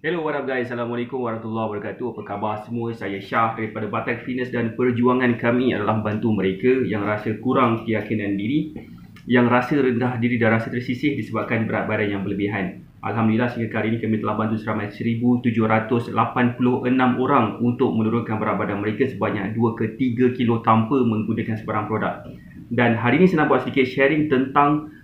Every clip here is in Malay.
Hello, what up guys? Assalamualaikum warahmatullahi wabarakatuh. Apa khabar semua? Saya Syah daripada Batak Fitness dan perjuangan kami adalah bantu mereka yang rasa kurang keyakinan diri, yang rasa rendah diri dan rasa tersisih disebabkan berat badan yang berlebihan. Alhamdulillah sehingga kali ini kami telah bantu seramai 1786 orang untuk menurunkan berat badan mereka sebanyak 2 ke 3 kilo tanpa menggunakan sebarang produk. Dan hari ini saya nak buat sedikit sharing tentang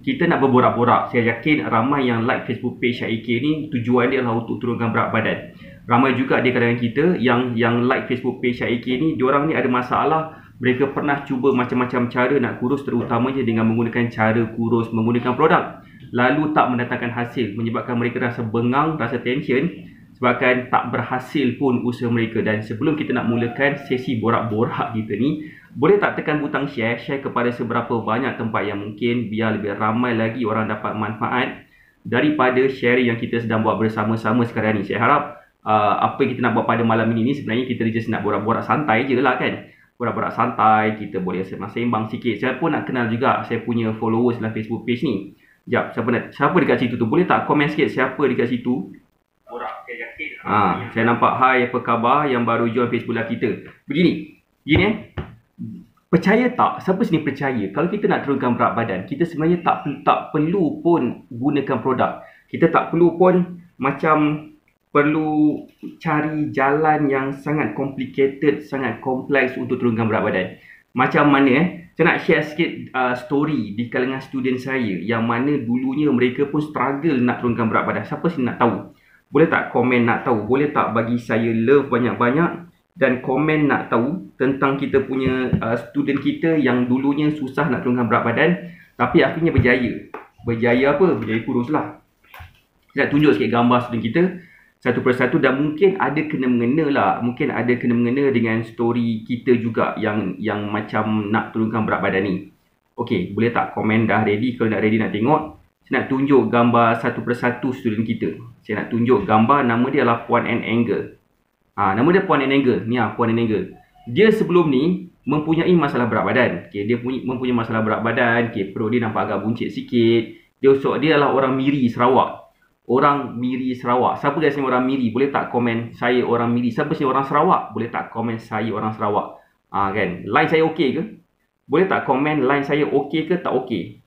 kita nak berborak-borak. Saya yakin ramai yang like Facebook page Syah AK ni tujuan dia adalah untuk turunkan berat badan. Ramai juga di kalangan kita yang like Facebook page Syah AK ni, diorang ni ada masalah. Mereka pernah cuba macam-macam cara nak kurus, terutamanya dengan menggunakan cara kurus menggunakan produk, lalu tak mendatangkan hasil, menyebabkan mereka rasa bengang, rasa tension, sebabkan tak berhasil pun usaha mereka. Dan sebelum kita nak mulakan sesi borak-borak kita ni, boleh tak tekan butang share kepada seberapa banyak tempat yang mungkin, biar lebih ramai lagi orang dapat manfaat daripada sharing yang kita sedang buat bersama-sama sekarang ni. Saya harap apa yang kita nak buat pada malam ini sebenarnya kita just nak borak-borak santai je lah kan. Borak-borak santai, kita boleh sembang-sembang sikit. Saya pun nak kenal juga saya punya followers dalam Facebook page ni. Sekejap, siapa dekat situ tu? Boleh tak komen sikit siapa dekat situ? Saya nampak hai, apa khabar yang baru join Facebook live kita. Begini percaya tak? Siapa sini percaya kalau kita nak turunkan berat badan, kita sebenarnya tak perlu pun gunakan produk. Kita tak perlu pun perlu cari jalan yang sangat complicated, sangat kompleks untuk turunkan berat badan. Macam mana saya nak share sikit story di kalangan student saya yang mana dulunya mereka pun struggle nak turunkan berat badan. Siapa sini nak tahu? Boleh tak komen nak tahu? Boleh tak bagi saya love banyak-banyak dan komen nak tahu tentang kita punya student kita yang dulunya susah nak turunkan berat badan tapi akhirnya berjaya. Berjaya apa? Berjaya kurus lah. Saya nak tunjuk sikit gambar student kita satu persatu dan mungkin ada kena-mengena lah. Mungkin ada kena-mengena dengan story kita juga yang macam nak turunkan berat badan ni. Okey, boleh tak komen dah ready? Kalau nak ready nak tengok, saya nak tunjuk gambar satu persatu student kita. Saya nak tunjuk gambar, nama dia adalah Puan and Angle. Nama dia Puan and Angle. Ni Puan and Angle. Dia sebelum ni mempunyai masalah berat badan. Okay, dia mempunyai masalah berat badan. Okay, perut dia nampak agak buncit sikit. Dia adalah orang Miri, Sarawak. Orang Miri, Sarawak. Siapa guys ni orang Miri? Boleh tak komen saya orang Miri? Siapa sini orang Sarawak? Boleh tak komen saya orang Sarawak? Kan? Line saya okey ke? Boleh tak komen line saya okey ke tak okey?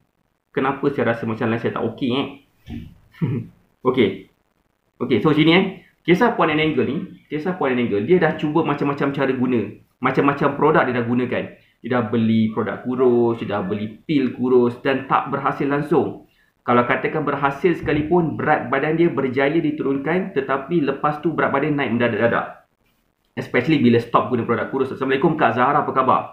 Kenapa saya rasa macam line saya tak okey Okey, so sini kisah Puan and Angle ni, dia dah cuba macam-macam cara guna. Macam-macam produk dia dah gunakan. Dia dah beli produk kurus, dia dah beli pil kurus dan tak berhasil langsung. Kalau katakan berhasil sekalipun, berat badan dia berjaya diturunkan, tetapi lepas tu berat badan naik mendadak-dadak. Especially bila stop guna produk kurus. Assalamualaikum Kak Zahra, apa khabar?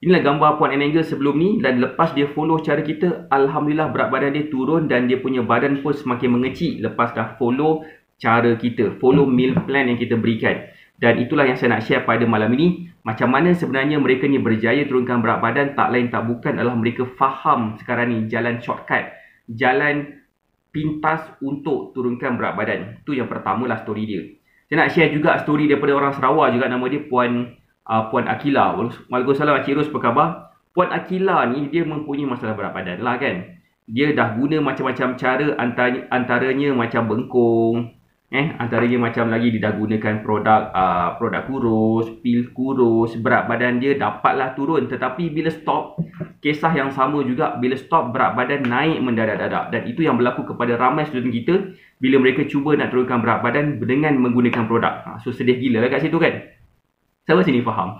Inilah gambar Puan and Angle sebelum ni, dan lepas dia follow cara kita, Alhamdulillah berat badan dia turun dan dia punya badan pun semakin mengecil lepas dah follow cara kita, follow meal plan yang kita berikan. Dan itulah yang saya nak share pada malam ini. Macam mana sebenarnya mereka ni berjaya turunkan berat badan, tak lain tak bukan adalah mereka faham sekarang ni jalan shortcut, jalan pintas untuk turunkan berat badan. Itu yang pertamalah story dia. Saya nak share juga story daripada orang Sarawak juga, nama dia Puan Akila. Waalaikumsalam Cik Ros, apa khabar? Puan Akila ni dia mempunyai masalah berat badan lah kan. Dia dah guna macam-macam cara, antaranya macam bengkung, antaranya macam lagi dia dah gunakan produk kurus, pil kurus, berat badan dia dapatlah turun. Tetapi bila stop, kisah yang sama juga, bila stop berat badan naik mendadak-dadak. Dan itu yang berlaku kepada ramai student kita bila mereka cuba nak turunkan berat badan dengan menggunakan produk. So sedih gila lah kat situ kan. Siapa sini faham?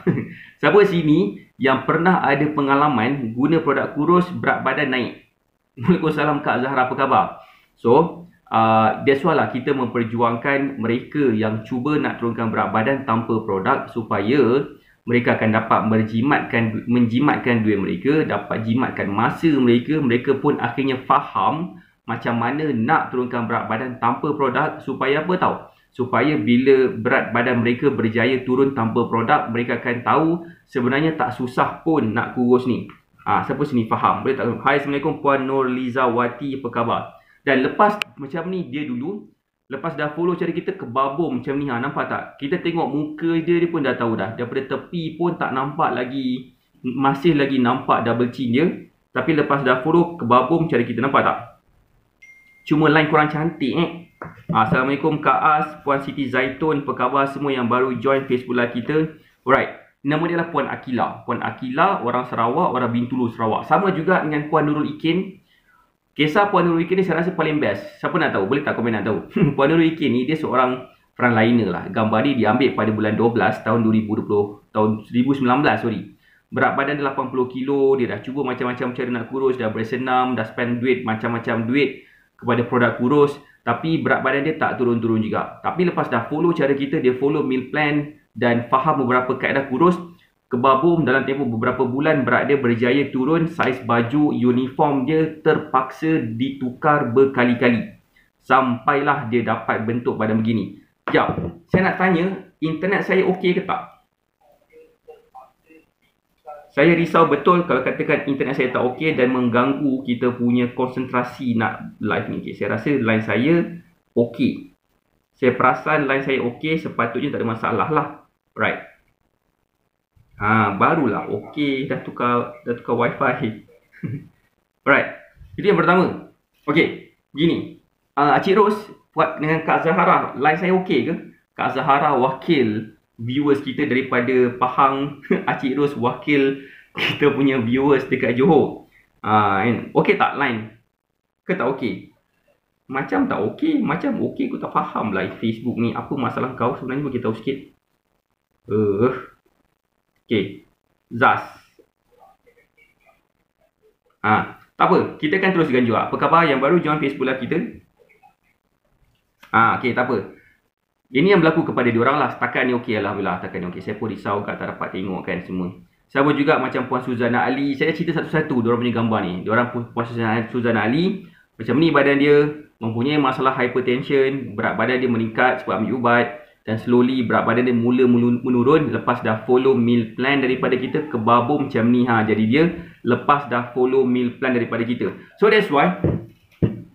Siapa sini yang pernah ada pengalaman guna produk kurus, berat badan naik? Waalaikumsalam Kak Zahra, apa khabar? So that's why lah kita memperjuangkan mereka yang cuba nak turunkan berat badan tanpa produk, supaya mereka akan dapat menjimatkan duit mereka, dapat jimatkan masa mereka. Mereka pun akhirnya faham macam mana nak turunkan berat badan tanpa produk, supaya apa tahu? Supaya bila berat badan mereka berjaya turun tanpa produk, mereka akan tahu sebenarnya tak susah pun nak kurus ni. Siapa sini faham? Boleh tak? Hai, Assalamualaikum Puan Nurlizawati, apa khabar? Dan lepas macam ni dia dulu, lepas dah follow cara kita, kebabum macam ni. Nampak tak? Kita tengok muka dia pun dah tahu dah. Daripada tepi pun tak nampak lagi, masih lagi nampak double chin dia. Tapi lepas dah follow, kebabum cara kita. Nampak tak? Cuma line kurang cantik Assalamualaikum Kak As, Puan Siti Zaitun, apa khabar semua yang baru join Facebook Live kita. Alright, nama dia lah Puan Akila. Puan Akila, orang Sarawak, orang Bintulu, Sarawak. Sama juga dengan Puan Nurul Ikin. Kisah Puan Nurul Ikin ni saya rasa paling best. Siapa nak tahu? Boleh tak komen nak tahu? Puan Nurul Ikin ni dia seorang frontliner lah. Gambar ni diambil pada bulan 12 tahun 2020, tahun 2019 sorry. Berat badan dia 80 kilo, dia dah cuba macam-macam cara nak kurus, dah bersenam, dah spend duit, macam-macam duit kepada produk kurus. Tapi berat badan dia tak turun-turun juga. Tapi lepas dah follow cara kita, dia follow meal plan dan faham beberapa kaedah kurus, kebabum dalam tempoh beberapa bulan berat dia berjaya turun, saiz baju uniform dia terpaksa ditukar berkali-kali. Sampailah dia dapat bentuk badan begini. Sekejap, saya nak tanya, internet saya okey ke tak? Saya risau betul kalau katakan internet saya tak okey dan mengganggu kita punya konsentrasi nak live ni. Okay, saya rasa line saya okey. Saya perasan line saya okey, sepatutnya tak ada masalah lah. Right. Barulah okey, dah tukar wifi. Right. Itu yang pertama. Okey, begini. Cik Ros buat dengan Kak Zahara, line saya okey ke? Kak Zahara wakil viewers kita daripada Pahang, Cik Ros wakil kita punya viewers dekat Johor. Okey tak line? Ke tak okey? Macam tak okey, macam okey, aku tak faham lah Facebook ni. Apa masalah kau sebenarnya, bagi tahu sikit. Okey. Zaz. Tak apa, kita akan teruskan juga. Apa khabar yang baru join Facebook Live kita? Okey, tak apa. Ini yang berlaku kepada diorang lah. Setakat ni okey, alhamdulillah. Setakat ni okey. Saya pun risau kat tak dapat tengok kan semua. Sama juga macam Puan Suzana Ali. Saya cerita satu-satu diorang punya gambar ni. Diorang Puan Suzana Ali, macam ni badan dia, mempunyai masalah hypertension, berat badan dia meningkat sebab ambil ubat, dan slowly berat badan dia mula menurun lepas dah follow meal plan daripada kita. Kebabum macam ni jadi dia lepas dah follow meal plan daripada kita. So that's why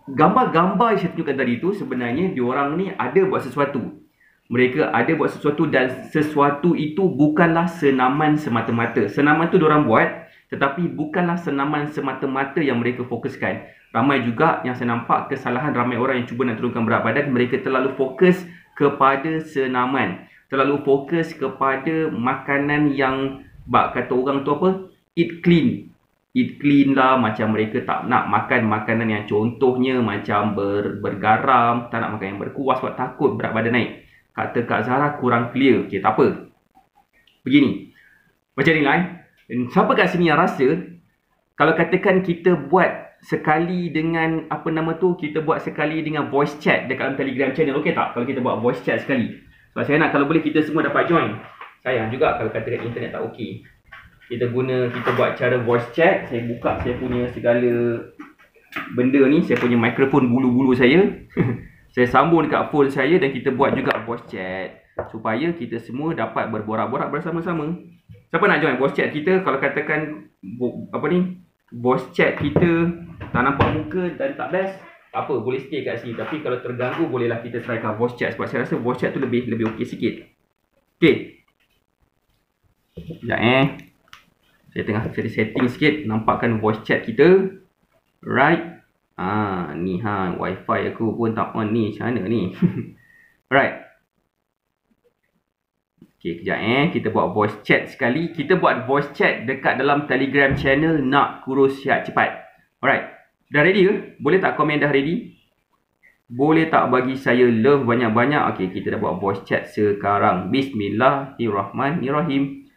gambar-gambar yang saya tunjukkan tadi tu sebenarnya diorang ni ada buat sesuatu. Mereka ada buat sesuatu dan sesuatu itu bukanlah senaman semata-mata. Senaman tu diorang buat, tetapi bukanlah senaman semata-mata yang mereka fokuskan. Ramai juga yang saya nampak kesalahan ramai orang yang cuba nak turunkan berat badan, mereka terlalu fokus kepada senaman. Terlalu fokus kepada makanan yang kata orang tu apa? Eat clean. Eat clean lah, macam mereka tak nak makan makanan yang contohnya macam bergaram, tak nak makan yang berkuah sebab takut berat badan naik. Kata Kak Zahra kurang clear. Okey, tak apa. Begini. Macam ni lah. Siapa kat sini yang rasa kalau katakan kita buat sekali dengan apa nama tu, kita buat sekali dengan voice chat dekat dalam Telegram channel, okey tak? Kalau kita buat voice chat sekali. Sebab saya nak kalau boleh kita semua dapat join. Sayang juga kalau katakan internet tak okey. Kita buat cara voice chat. Saya buka saya punya segala benda ni, saya punya mikrofon bulu-bulu saya. Saya sambung dekat phone saya dan kita buat juga voice chat supaya kita semua dapat berborak-borak bersama-sama. Siapa nak join voice chat kita? Kalau katakan voice chat kita tak nampak muka dan tak best, apa, boleh stay kat sini. Tapi kalau terganggu, bolehlah kita trykan voice chat sebab saya rasa voice chat tu lebih okey sikit. Okey. Sekejap saya tengah setting sikit nampakkan voice chat kita. Right. Ni wifi aku pun tak on ni. Macam mana ni? Right. Okay, kejap kita buat voice chat sekali. Kita buat voice chat dekat dalam Telegram channel Nak Kurus Sihat Cepat. Alright. Dah ready ke? Boleh tak komen dah ready? Boleh tak bagi saya love banyak-banyak? Okay, kita dah buat voice chat sekarang. Bismillahirrahmanirrahim.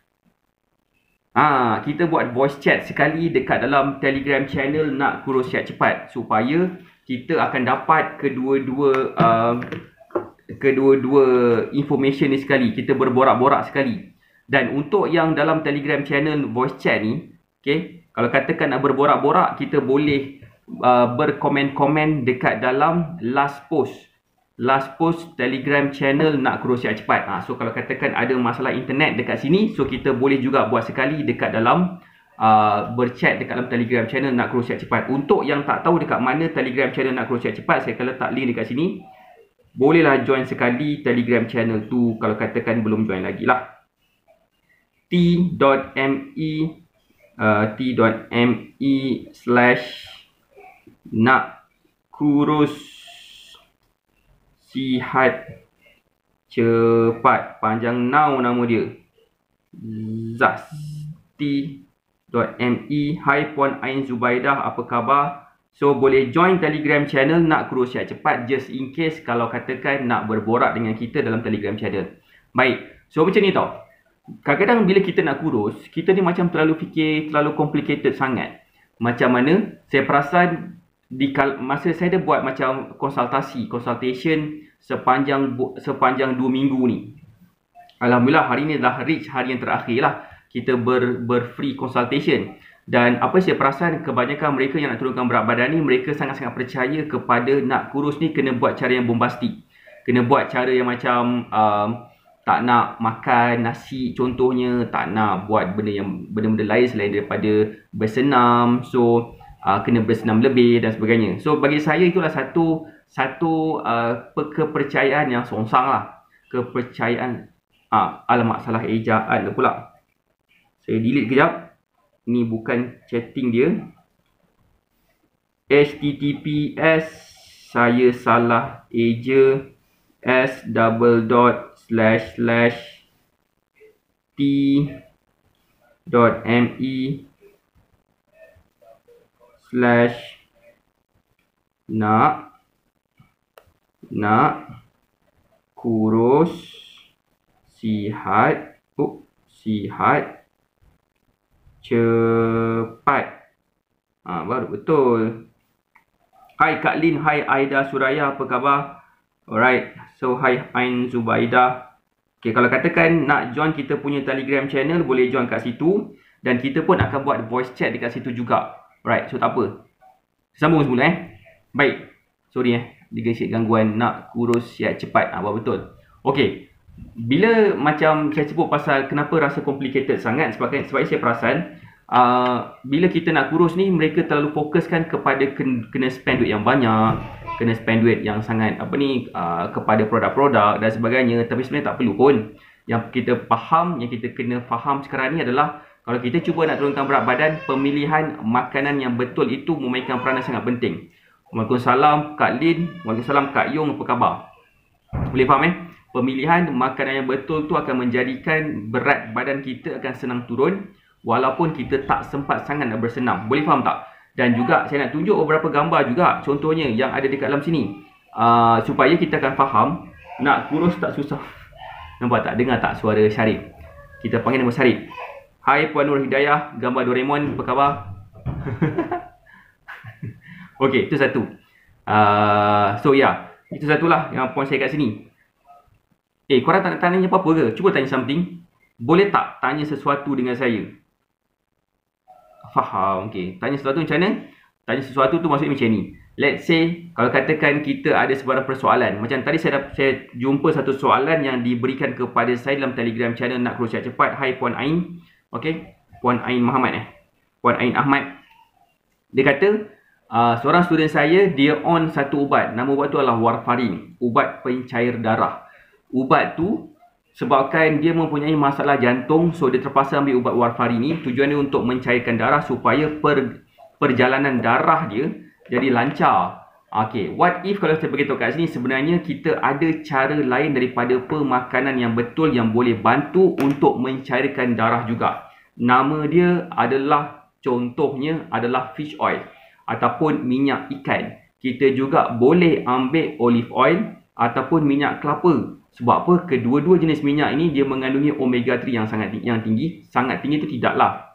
Kita buat voice chat sekali dekat dalam Telegram channel Nak Kurus Sihat Cepat supaya kita akan dapat kedua-dua information ni sekali. Kita berborak-borak sekali. Dan untuk yang dalam Telegram channel voice chat ni, okay, kalau katakan nak berborak-borak, kita boleh berkomen-komen dekat dalam last post Telegram channel Nak Kurus Sihat Cepat. So kalau katakan ada masalah internet dekat sini, so kita boleh juga buat sekali dekat dalam berchat dekat dalam Telegram channel Nak Kurus Sihat Cepat. Untuk yang tak tahu dekat mana Telegram channel Nak Kurus Sihat Cepat, saya akan letak link dekat sini. Bolehlah join sekali Telegram channel tu kalau katakan belum join lagi lah. t.me/Nak Kurus sihat cepat. Panjang now nama dia. Zasti.me. Hai Puan Ain Zubaidah, apa khabar? So boleh join Telegram channel Nak Kurus Sihat Cepat, just in case kalau katakan nak berborak dengan kita dalam Telegram channel. Baik, so macam ni tau. Kadang-kadang bila kita nak kurus, kita ni macam terlalu fikir, terlalu complicated sangat. Macam mana? Saya perasan masa saya dah buat macam consultation sepanjang 2 minggu ni. Alhamdulillah hari ni dah reach hari yang terakhir lah kita free consultation. Dan apa saya perasan, kebanyakan mereka yang nak turunkan berat badan ni, mereka sangat-sangat percaya kepada nak kurus ni kena buat cara yang bombastik. Kena buat cara yang macam tak nak makan nasi contohnya, tak nak buat benda-benda lain selain daripada bersenam. So kena bersenam lebih dan sebagainya. So bagi saya itulah satu kepercayaan yang songsang lah. Kepercayaan. Alamak, salah ejaan pula. Saya delete kejap. Ni bukan chatting dia. HTTPS saya salah eja t.me/nak kurus sihat cepat. Baru betul. Hai Kak Lin, hai Aida Suraya, apa khabar? Alright, so hai Ain Zubaidah. Okay, kalau katakan nak join kita punya Telegram channel, boleh join kat situ. Dan kita pun akan buat voice chat dekat situ juga. Alright, so tak apa. Sambung semula Baik, sorry digresik gangguan nak kurus sihat cepat. Baru betul. Okay, bila macam saya sebut pasal kenapa rasa complicated sangat, sebab saya perasan bila kita nak kurus ni, mereka terlalu fokuskan kepada kena spend duit yang banyak, kena spend duit yang sangat kepada produk-produk dan sebagainya. Tapi sebenarnya tak perlu pun. Yang kita kena faham sekarang ni adalah, kalau kita cuba nak turunkan berat badan, pemilihan makanan yang betul itu memainkan peranan sangat penting. Waalaikumsalam Kak Lin, waalaikumsalam Kak Yong, apa khabar? Boleh faham Pemilihan makanan yang betul tu akan menjadikan berat badan kita akan senang turun, walaupun kita tak sempat sangat nak bersenam. Boleh faham tak? Dan juga saya nak tunjuk beberapa gambar juga, contohnya yang ada dekat dalam sini, supaya kita akan faham nak kurus tak susah. Nampak tak? Dengar tak suara Syarif? Kita panggil nama Syarif. Hai Puan Nur Hidayah, gambar Doraemon, apa khabar? Okey, itu satu. So itu satulah yang poin saya kat sini. Korang tak nak tanya apa-apa ke? Cuba tanya something. Boleh tak tanya sesuatu dengan saya? Faham? Okey. Tanya sesuatu macam mana? Tanya sesuatu tu maksudnya macam ni. Let's say, kalau katakan kita ada sebarang persoalan. Macam tadi saya jumpa satu soalan yang diberikan kepada saya dalam Telegram channel Nak Kurus Sihat Cepat. Hai Puan Ain. Okey. Puan Ain Muhammad Puan Ain Ahmad. Dia kata, seorang student saya, dia on satu ubat. Nama ubat tu adalah warfarin. Ubat pencair darah. Ubat tu sebabkan dia mempunyai masalah jantung, so dia terpaksa ambil ubat warfarin ni. Tujuan dia untuk mencairkan darah supaya perjalanan darah dia jadi lancar. Okay, what if kalau saya beritahu kat sini, sebenarnya kita ada cara lain daripada pemakanan yang betul yang boleh bantu untuk mencairkan darah juga. Nama dia adalah, contohnya adalah fish oil ataupun minyak ikan. Kita juga boleh ambil olive oil ataupun minyak kelapa. Sebab apa? Kedua-dua jenis minyak ini dia mengandungi omega 3 yang tinggi. Sangat tinggi itu tidaklah.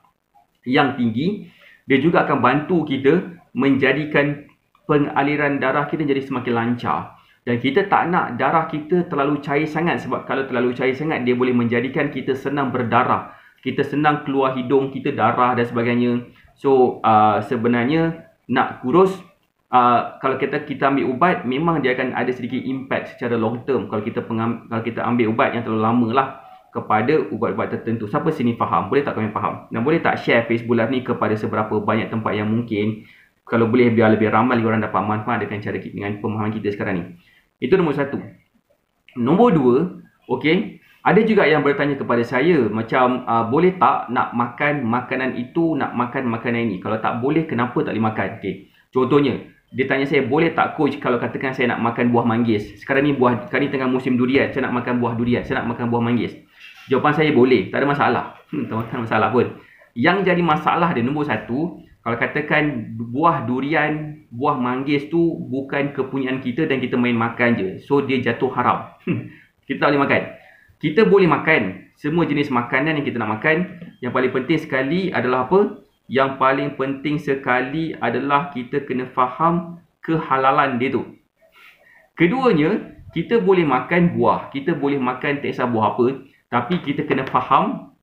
Yang tinggi, dia juga akan bantu kita menjadikan pengaliran darah kita jadi semakin lancar. Dan kita tak nak darah kita terlalu cair sangat, sebab kalau terlalu cair sangat, dia boleh menjadikan kita senang berdarah. Kita senang keluar hidung kita darah dan sebagainya. So sebenarnya nak kurus, kalau kita ambil ubat, memang dia akan ada sedikit impact secara long term kalau kita ambil ubat yang terlalu lama lah kepada ubat-ubat tertentu. Siapa sini faham? Boleh tak kami faham? Dan boleh tak share Facebook Live ni kepada seberapa banyak tempat yang mungkin? Kalau boleh, biar lebih ramai orang dapat manfaat dengan pemahaman kita sekarang ni. Itu nombor satu. Nombor dua, okey, ada juga yang bertanya kepada saya macam boleh tak nak makan makanan itu, nak makan makanan ini? Kalau tak boleh, kenapa tak boleh makan? Okey, contohnya Dia tanya saya, boleh tak coach kalau katakan saya nak makan buah manggis? Sekarang ni tengah musim durian, saya nak makan buah durian, saya nak makan buah manggis. Jawapan saya boleh, tak ada masalah. Tak ada masalah pun. Yang jadi masalah dia nombor satu, kalau katakan buah durian, buah manggis tu bukan kepunyaan kita dan kita main makan je. So dia jatuh haram. Kita tak boleh makan. Kita boleh makan semua jenis makanan yang kita nak makan. Yang paling penting sekali adalah apa? Yang paling penting sekali adalah kita kena faham kehalalan dia tu. Keduanya, kita boleh makan buah. Kita boleh makan tak kisah buah apa. Tapi kita kena faham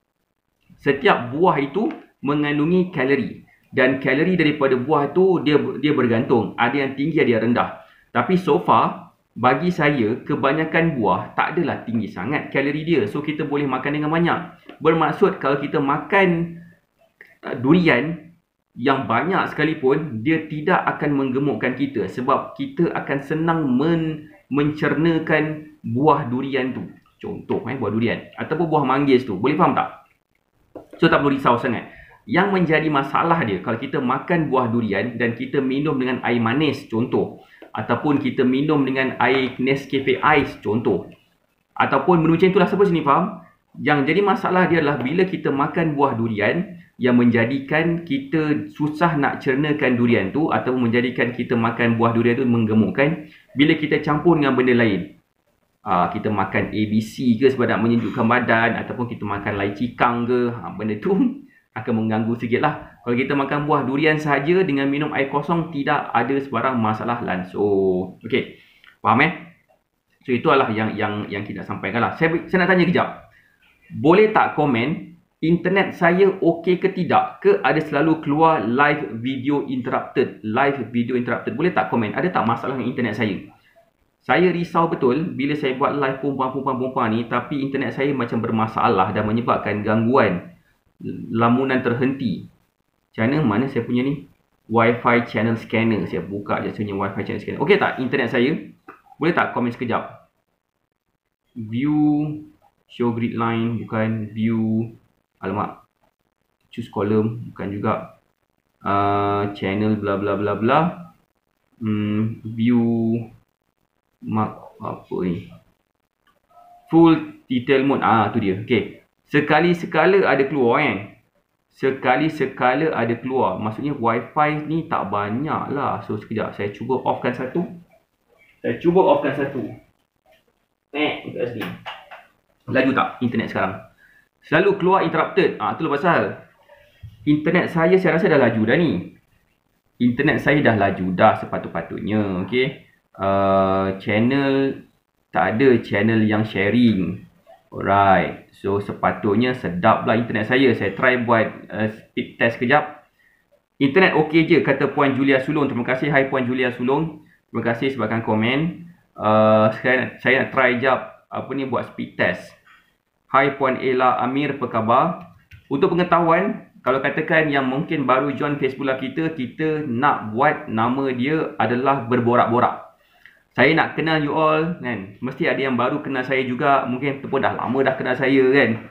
setiap buah itu mengandungi kalori. Dan kalori daripada buah tu dia bergantung. Ada yang tinggi, ada yang rendah. Tapi so far, bagi saya, kebanyakan buah tak adalah tinggi sangat kalori dia. So kita boleh makan dengan banyak. Bermaksud kalau kita makan durian yang banyak sekalipun, dia tidak akan menggemukkan kita. Sebab kita akan senang mencernakan buah durian tu. Contoh buah durian. Ataupun buah manggis tu. Boleh faham tak? So tak perlu risau sangat. Yang menjadi masalah dia, kalau kita makan buah durian dan kita minum dengan air manis, contoh. Ataupun kita minum dengan air Nescafe Ice, contoh. Ataupun benda macam itulah, siapa sini faham? Yang jadi masalah dia adalah bila kita makan buah durian yang menjadikan kita susah nak cernakan durian tu, ataupun menjadikan kita makan buah durian tu menggemukkan. Bila kita campur dengan benda lain, kita makan ABC ke sebab nak menyejukkan badan, ataupun kita makan lychee kang ke, benda tu akan mengganggu sikit lah. Kalau kita makan buah durian sahaja dengan minum air kosong, tidak ada sebarang masalah langsung. Okey, faham So itu adalah yang kita sampaikan lah. Saya nak tanya kejap, boleh tak komen internet saya okey ke tidak, ke ada selalu keluar live video interrupted? Boleh tak komen, ada tak masalah dengan internet saya? Saya risau betul bila saya buat live perempuan-perempuan ni, tapi internet saya macam bermasalah dan menyebabkan gangguan, lamunan terhenti. Macam mana saya punya ni? Wi-Fi channel scanner. Saya buka je sebenarnya Wi-Fi channel scanner. Okey tak internet saya? Boleh tak komen sekejap? View, show grid line, bukan. View, alamak, choose column, bukan juga. Channel bla bla bla bla. View, mark apa ni? Full detail mode. Tu dia. Okey. Sekali-sekala ada keluar Sekali-sekala ada keluar. Maksudnya Wi-Fi ni tak banyak lah. So sekejap, saya cuba offkan satu. Dekat sini. Laju tak internet sekarang? Selalu keluar interrupted. Itulah pasal internet saya rasa dah laju dah ni. Internet saya dah laju dah sepatut-patutnya. Okey. Channel, tak ada channel yang sharing. Alright, so sepatutnya sedap lah internet saya. Saya try buat speed test kejap. Internet okey je, kata Puan Julia Sulong. Terima kasih, hai Puan Julia Sulong. Terima kasih sebabkan komen. Sekarang saya nak try jap buat speed test. Hai Puan Ella Amir, apa khabar? Untuk pengetahuan, kalau katakan yang mungkin baru join Facebook kita, kita nak buat nama dia adalah berborak-borak. Saya nak kenal you all kan. Mesti ada yang baru kenal saya juga. Mungkin pun dah lama dah kenal saya kan.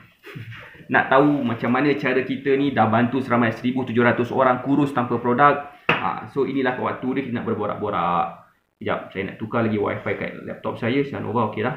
Nak tahu macam mana cara kita ni dah bantu seramai 1,700 orang kurus tanpa produk. So inilah waktu dia kita nak berborak-borak. Sekejap, saya nak tukar lagi wifi kat laptop saya. Saya nak okey dah.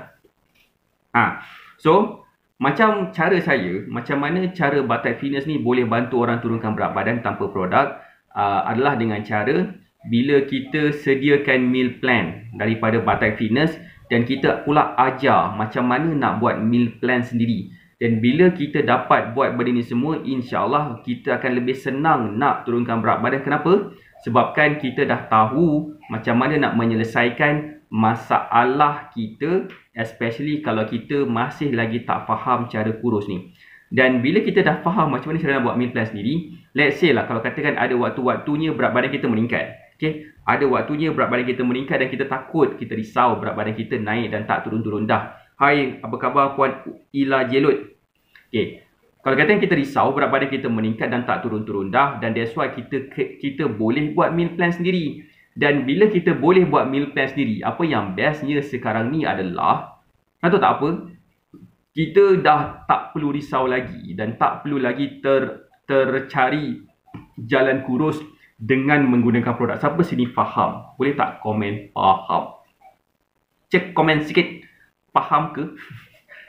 So macam cara saya, macam mana cara Batak Fitness ni boleh bantu orang turunkan berat badan tanpa produk, adalah dengan cara bila kita sediakan meal plan daripada Batak Fitness dan kita pula ajar macam mana nak buat meal plan sendiri. Dan bila kita dapat buat benda ni semua, insya-Allah kita akan lebih senang nak turunkan berat badan. Kenapa? Sebabkan kita dah tahu macam mana nak menyelesaikan masalah kita, especially kalau kita masih lagi tak faham cara kurus ni. Dan bila kita dah faham macam mana cara nak buat meal plan sendiri, let's say lah kalau katakan ada waktu-waktunya berat badan kita meningkat. Okay, ada waktunya berat badan kita meningkat dan kita takut, kita risau berat badan kita naik dan tak turun-turun dah. Hai, apa khabar Puan Ila Jelut? Okay, kalau katakan kita risau berat badan kita meningkat dan tak turun-turun dah, dan that's why kita boleh buat meal plan sendiri. Dan bila kita boleh buat meal plan sendiri, apa yang bestnya sekarang ni adalah, tahu tak apa? Kita dah tak perlu risau lagi dan tak perlu lagi tercari jalan kurus dengan menggunakan produk. Siapa sini faham? Boleh tak komen faham? Cek komen sikit. Faham ke?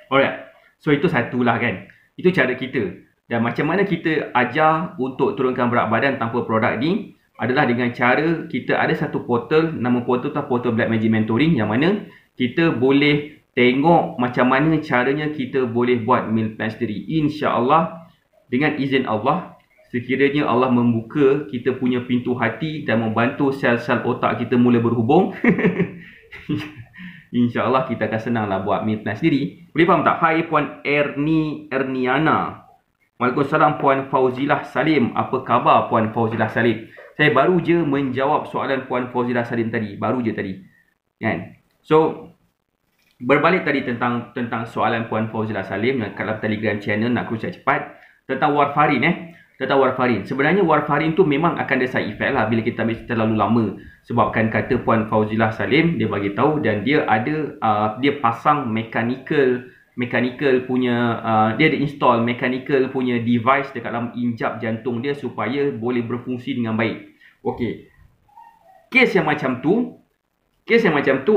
Alright. So itu satulah kan. Itu cara kita. Dan macam mana kita ajar untuk turunkan berat badan tanpa produk ni adalah dengan cara kita ada satu portal, nama portal tu portal Black Magic Mentoring, yang mana kita boleh tengok macam mana caranya kita boleh buat meal plan sendiri. InsyaAllah, dengan izin Allah, sekiranya Allah membuka kita punya pintu hati dan membantu sel-sel otak kita mula berhubung, InsyaAllah kita akan senanglah buat meal plan sendiri. Boleh faham tak? Hai Puan Erniana. Waalaikumsalam Puan Fauzilah Salim. Apa khabar Puan Fauzilah Salim? Saya baru je menjawab soalan Puan Fauzilah Salim tadi. Baru je tadi. Kan? So, berbalik tadi tentang soalan Puan Fauzilah Salim dalam Telegram channel, nak kerucut cepat. Tentang warfarin Tentang warfarin. Sebenarnya warfarin tu memang akan ada side effect lah bila kita ambil terlalu lama. Sebabkan kata Puan Fauzilah Salim, dia bagi tahu dan dia ada dia pasang mechanical punya dia ada install mechanical punya device dekat dalam injap jantung dia supaya boleh berfungsi dengan baik. Okey. Kes yang macam tu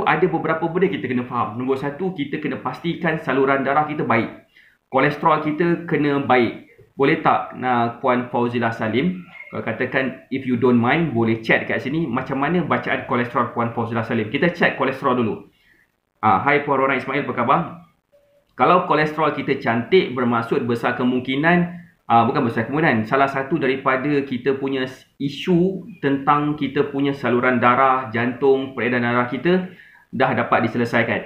ada beberapa benda kita kena faham. Nombor satu, kita kena pastikan saluran darah kita baik. Kolesterol kita kena baik. Boleh tak Puan Fauzilah Salim, kalau katakan if you don't mind, boleh chat kat sini macam mana bacaan kolesterol Puan Fauzilah Salim. Kita check kolesterol dulu. Hai Puan Rona Ismail, apa khabar? Kalau kolesterol kita cantik, bermaksud besar kemungkinan, bukan besar kemungkinan, salah satu daripada kita punya isu tentang kita punya saluran darah, jantung, peredaran darah kita dah dapat diselesaikan.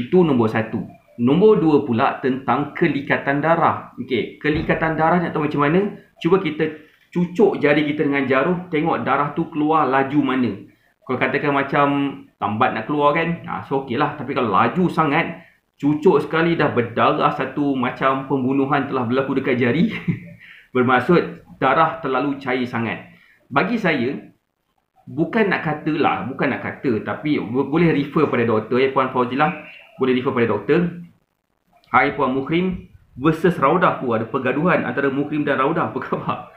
Itu nombor satu. Nombor dua pula tentang kelikatan darah. Okey, kelikatan darah nak tahu macam mana? Cuba kita cucuk jari kita dengan jarum, tengok darah tu keluar laju mana. Kalau katakan macam lambat nak keluar kan, so okey lah. Tapi kalau laju sangat, cucuk sekali dah berdarah, satu macam pembunuhan telah berlaku dekat jari. Bermaksud darah terlalu cair sangat. Bagi saya, bukan nak kata, tapi boleh refer pada doktor ya Puan Fauzilah. Boleh refer pada doktor. Hai Puan Mukrim versus Raudah tu, ada pergaduhan antara Mukrim dan Raudah. Apa khabar?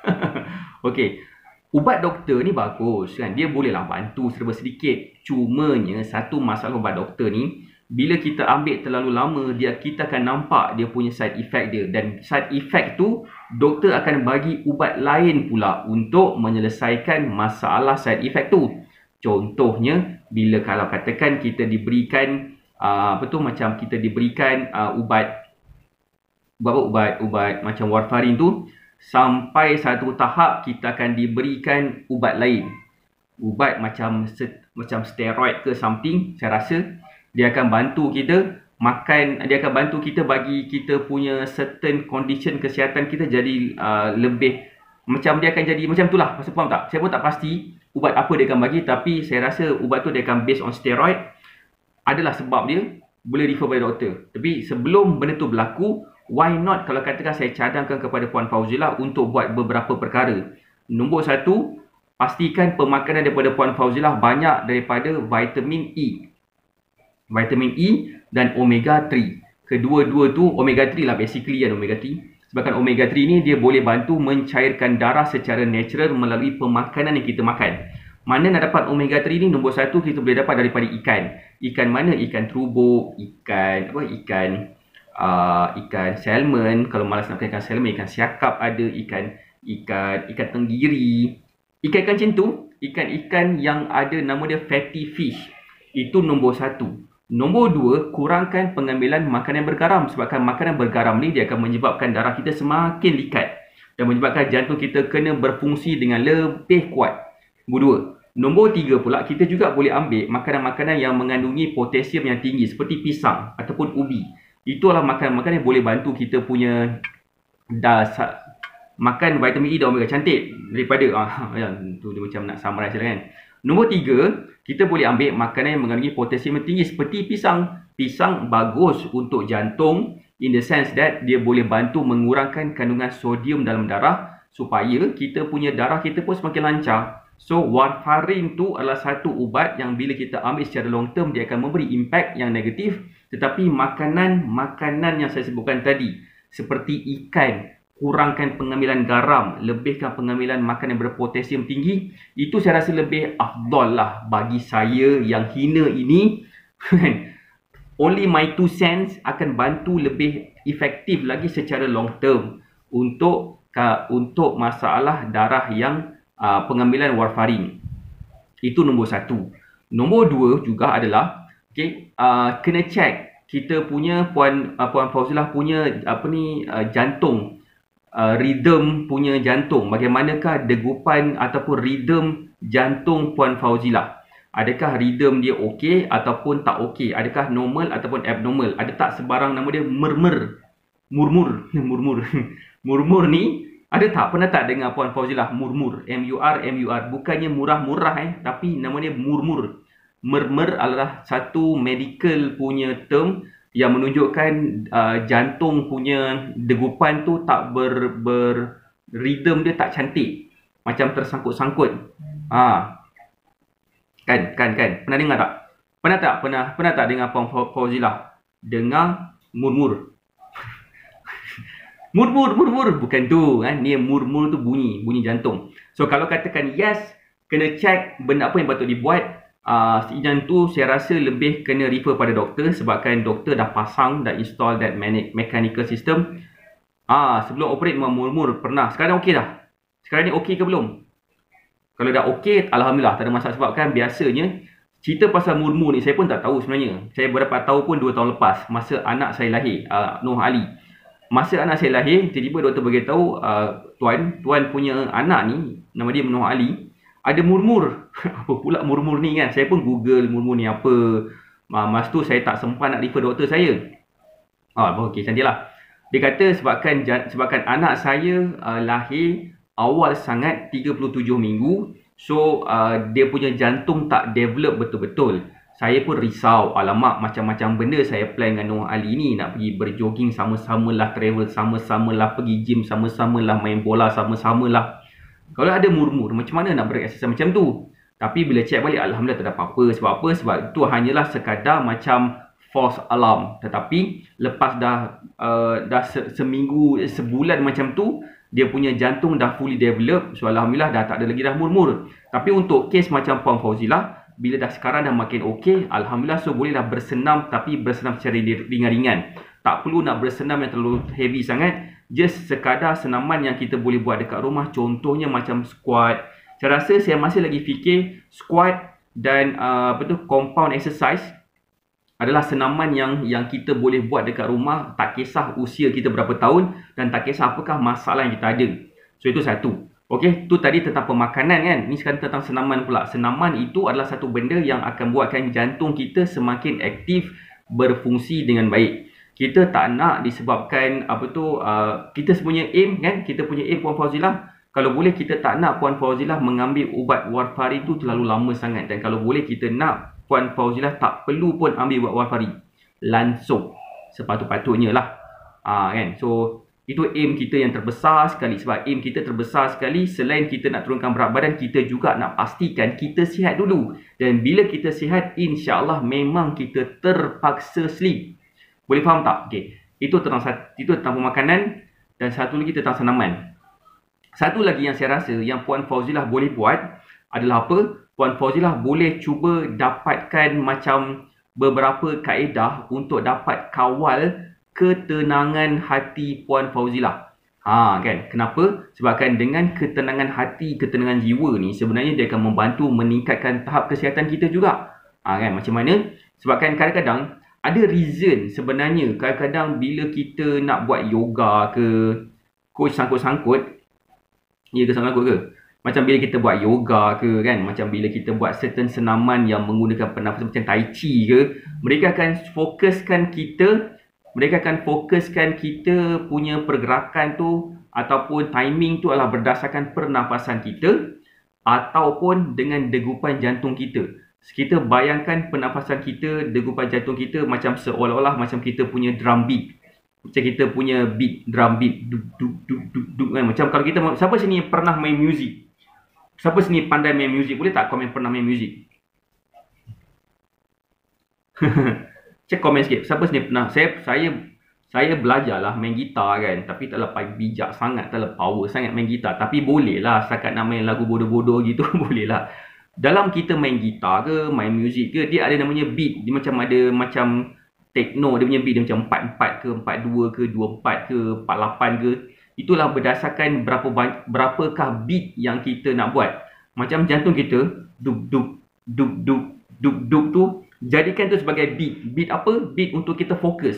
Okey. Ubat doktor ni bagus kan. Dia bolehlah bantu serba sedikit. Cumanya satu masalah ubat doktor ni, bila kita ambil terlalu lama, kita akan nampak dia punya side effect dia. Dan side effect tu, doktor akan bagi ubat lain pula untuk menyelesaikan masalah side effect tu. Contohnya, bila kalau katakan kita diberikan macam kita diberikan ubat macam warfarin tu, sampai satu tahap kita akan diberikan ubat lain. Ubat macam steroid ke something, saya rasa dia akan bantu kita dia akan bantu kita bagi kita punya certain condition kesihatan kita jadi lebih, macam dia akan jadi macam tu lah. Maksud faham tak? Saya pun tak pasti ubat apa dia akan bagi, tapi saya rasa ubat tu dia akan based on steroid. Adalah sebab dia, boleh refer pada doktor. Tapi sebelum benda tu berlaku, why not kalau katakan saya cadangkan kepada Puan Fauzilah untuk buat beberapa perkara. Nombor satu, pastikan pemakanan daripada Puan Fauzilah banyak daripada vitamin E. Vitamin E dan omega 3. Kedua-dua tu, omega 3 lah basically kan, omega 3. Sebabkan omega 3 ni dia boleh bantu mencairkan darah secara natural melalui pemakanan yang kita makan. Mana nak dapat omega 3 ni? Nombor satu, kita boleh dapat daripada ikan. Ikan mana? Ikan terubuk, ikan salmon. Kalau malas nak makan ikan salmon, ikan siakap ada, ikan tenggiri. Ikan-ikan macam tu, ikan-ikan yang ada nama dia fatty fish. Itu nombor satu. Nombor dua, kurangkan pengambilan makanan bergaram. Sebabkan makanan bergaram ni dia akan menyebabkan darah kita semakin likat dan menyebabkan jantung kita kena berfungsi dengan lebih kuat. Nombor dua. Nombor tiga pula, kita juga boleh ambil makanan-makanan yang mengandungi potasium yang tinggi seperti pisang ataupun ubi. Itulah makanan-makanan yang boleh bantu kita punya makan vitamin E dan omega cantik daripada tu dia macam nak summarize kan. Nombor tiga, kita boleh ambil makanan yang mengandungi potasium yang tinggi seperti pisang. Pisang bagus untuk jantung in the sense that dia boleh bantu mengurangkan kandungan sodium dalam darah supaya kita punya darah kita pun semakin lancar. So warfarin tu adalah satu ubat yang bila kita ambil secara long term dia akan memberi impact yang negatif. Tetapi makanan yang saya sebutkan tadi seperti ikan, kurangkan pengambilan garam, lebihkan pengambilan makanan yang berpotasium tinggi. Itu saya rasa lebih afdal lah bagi saya yang hina ini. Only my 2 cents akan bantu lebih efektif lagi secara long term untuk masalah darah yang pengambilan warfarin. Itu nombor 1. Nombor 2 juga adalah kena check kita punya Puan Fauzilah punya jantung, rhythm punya jantung. Bagaimanakah degupan ataupun rhythm jantung Puan Fauzilah? Adakah rhythm dia okey ataupun tak okey? Adakah normal ataupun abnormal? Ada tak sebarang nama dia murmur? Murmur ni ada tak? Pernah tak dengar Puan Fauzilah murmur? M-U-R. Bukannya murah-murah tapi nama dia murmur. Murmur adalah satu medical punya term yang menunjukkan jantung punya degupan tu tak rhythm dia tak cantik. Macam tersangkut-sangkut. Kan. Pernah dengar tak? Pernah tak dengar Puan Fauzilah dengar murmur? Murmur bukan tu kan. Ni murmur tu bunyi jantung. So kalau katakan yes, kena check benda apa yang patut dibuat. Yang tu saya rasa lebih kena refer pada doktor, sebabkan doktor dah pasang, dah install that mechanical system. Sebelum operate memang murmur pernah. Sekarang okey dah? Sekarang ni okey ke belum? Kalau dah okey, alhamdulillah, tak ada masalah. Sebab kan biasanya cerita pasal murmur ni saya pun tak tahu sebenarnya. Saya berdapat tahu pun 2 tahun lepas, masa anak saya lahir, Noh Ali. Masa anak saya lahir, tiba-tiba doktor beritahu, tuan punya anak ni, nama dia Noh Ali, ada murmur. Apa pula murmur ni kan? Saya pun google murmur ni apa. Masa tu saya tak sempat nak refer doktor saya. Okey, cantiklah. Dia kata sebabkan anak saya lahir awal sangat 37 minggu. So dia punya jantung tak develop betul-betul. Saya pun risau. Alamak, macam-macam benda saya plan dengan Noh Ali ni. Nak pergi berjogging sama-sama lah, travel sama-sama lah, pergi gym sama-sama lah, main bola sama-sama lah. Kalau ada murmur, macam mana nak bereksersis macam tu? Tapi bila check balik, alhamdulillah tak ada apa-apa. Sebab apa? Sebab itu hanyalah sekadar macam false alarm. Tetapi lepas dah seminggu, sebulan macam tu, dia punya jantung dah fully develop. So alhamdulillah dah tak ada lagi dah murmur. Tapi untuk kes macam Puan Fauzilah, bila dah sekarang dah makin okey, alhamdulillah, so bolehlah bersenam, tapi bersenam secara ringan-ringan. Tak perlu nak bersenam yang terlalu heavy sangat. Just sekadar senaman yang kita boleh buat dekat rumah. Contohnya macam squat. Saya rasa saya masih lagi fikir squat dan compound exercise adalah senaman yang kita boleh buat dekat rumah. Tak kisah usia kita berapa tahun dan tak kisah apakah masalah yang kita ada. So itu satu. Okey, tu tadi tentang pemakanan kan. Ni sekarang tentang senaman pula. Senaman itu adalah satu benda yang akan buatkan jantung kita semakin aktif, berfungsi dengan baik. Kita tak nak disebabkan kita punya aim kan, kita punya aim Puan Fauzilah, kalau boleh kita tak nak Puan Fauzilah mengambil ubat warfarin tu terlalu lama sangat. Dan kalau boleh kita nak Puan Fauzilah tak perlu pun ambil ubat warfarin, langsung sepatut-patutnya lah. Kan. So itu aim kita yang terbesar sekali. Sebab aim kita terbesar sekali, selain kita nak turunkan berat badan, kita juga nak pastikan kita sihat dulu. Dan bila kita sihat, insya-Allah memang kita terpaksa sleep. Boleh faham tak? Okey. Itu tentang pemakanan dan satu lagi tentang senaman. Satu lagi yang saya rasa yang Puan Fauzilah boleh buat adalah apa? Puan Fauzilah boleh cuba dapatkan macam beberapa kaedah untuk dapat kawal ketenangan hati Puan Fauzilah. Kan? Kenapa? Sebabkan dengan ketenangan hati, ketenangan jiwa ni sebenarnya dia akan membantu meningkatkan tahap kesihatan kita juga. Kan? Macam mana? Sebabkan kadang-kadang ada reason sebenarnya. Kadang-kadang bila kita nak buat yoga ke, coach sangkut-sangkut, ya ke sangkut ke? Macam bila kita buat yoga ke kan, macam bila kita buat certain senaman yang menggunakan pernafasan macam tai chi ke, mereka akan fokuskan kita punya pergerakan tu ataupun timing tu adalah berdasarkan pernafasan kita ataupun dengan degupan jantung kita. Kita bayangkan pernafasan kita, degupan jantung kita macam seolah-olah macam kita punya drum beat. Macam kita punya beat, drum beat, duk duk duk duk duk kan. Macam kalau kita, siapa sini pernah main muzik? Siapa sini pandai main muzik? Boleh tak komen pernah main muzik? Cek komen sikit. Siapa sini pernah? saya belajarlah main gitar kan, tapi tak lepas bijak sangat, tak lepas power sangat main gitar. Tapi boleh lah, setakat nak main lagu bodoh-bodoh gitu boleh lah. Dalam kita main gitar ke, main muzik ke, dia ada namanya beat. Dia macam ada macam techno, dia punya beat dia macam 44 ke, 42 ke, 24 ke, 48 ke. Itulah berdasarkan berapakah beat yang kita nak buat. Macam jantung kita, duk duk duk duk duk duk tu, jadikan tu sebagai beat. Beat apa? Beat untuk kita fokus.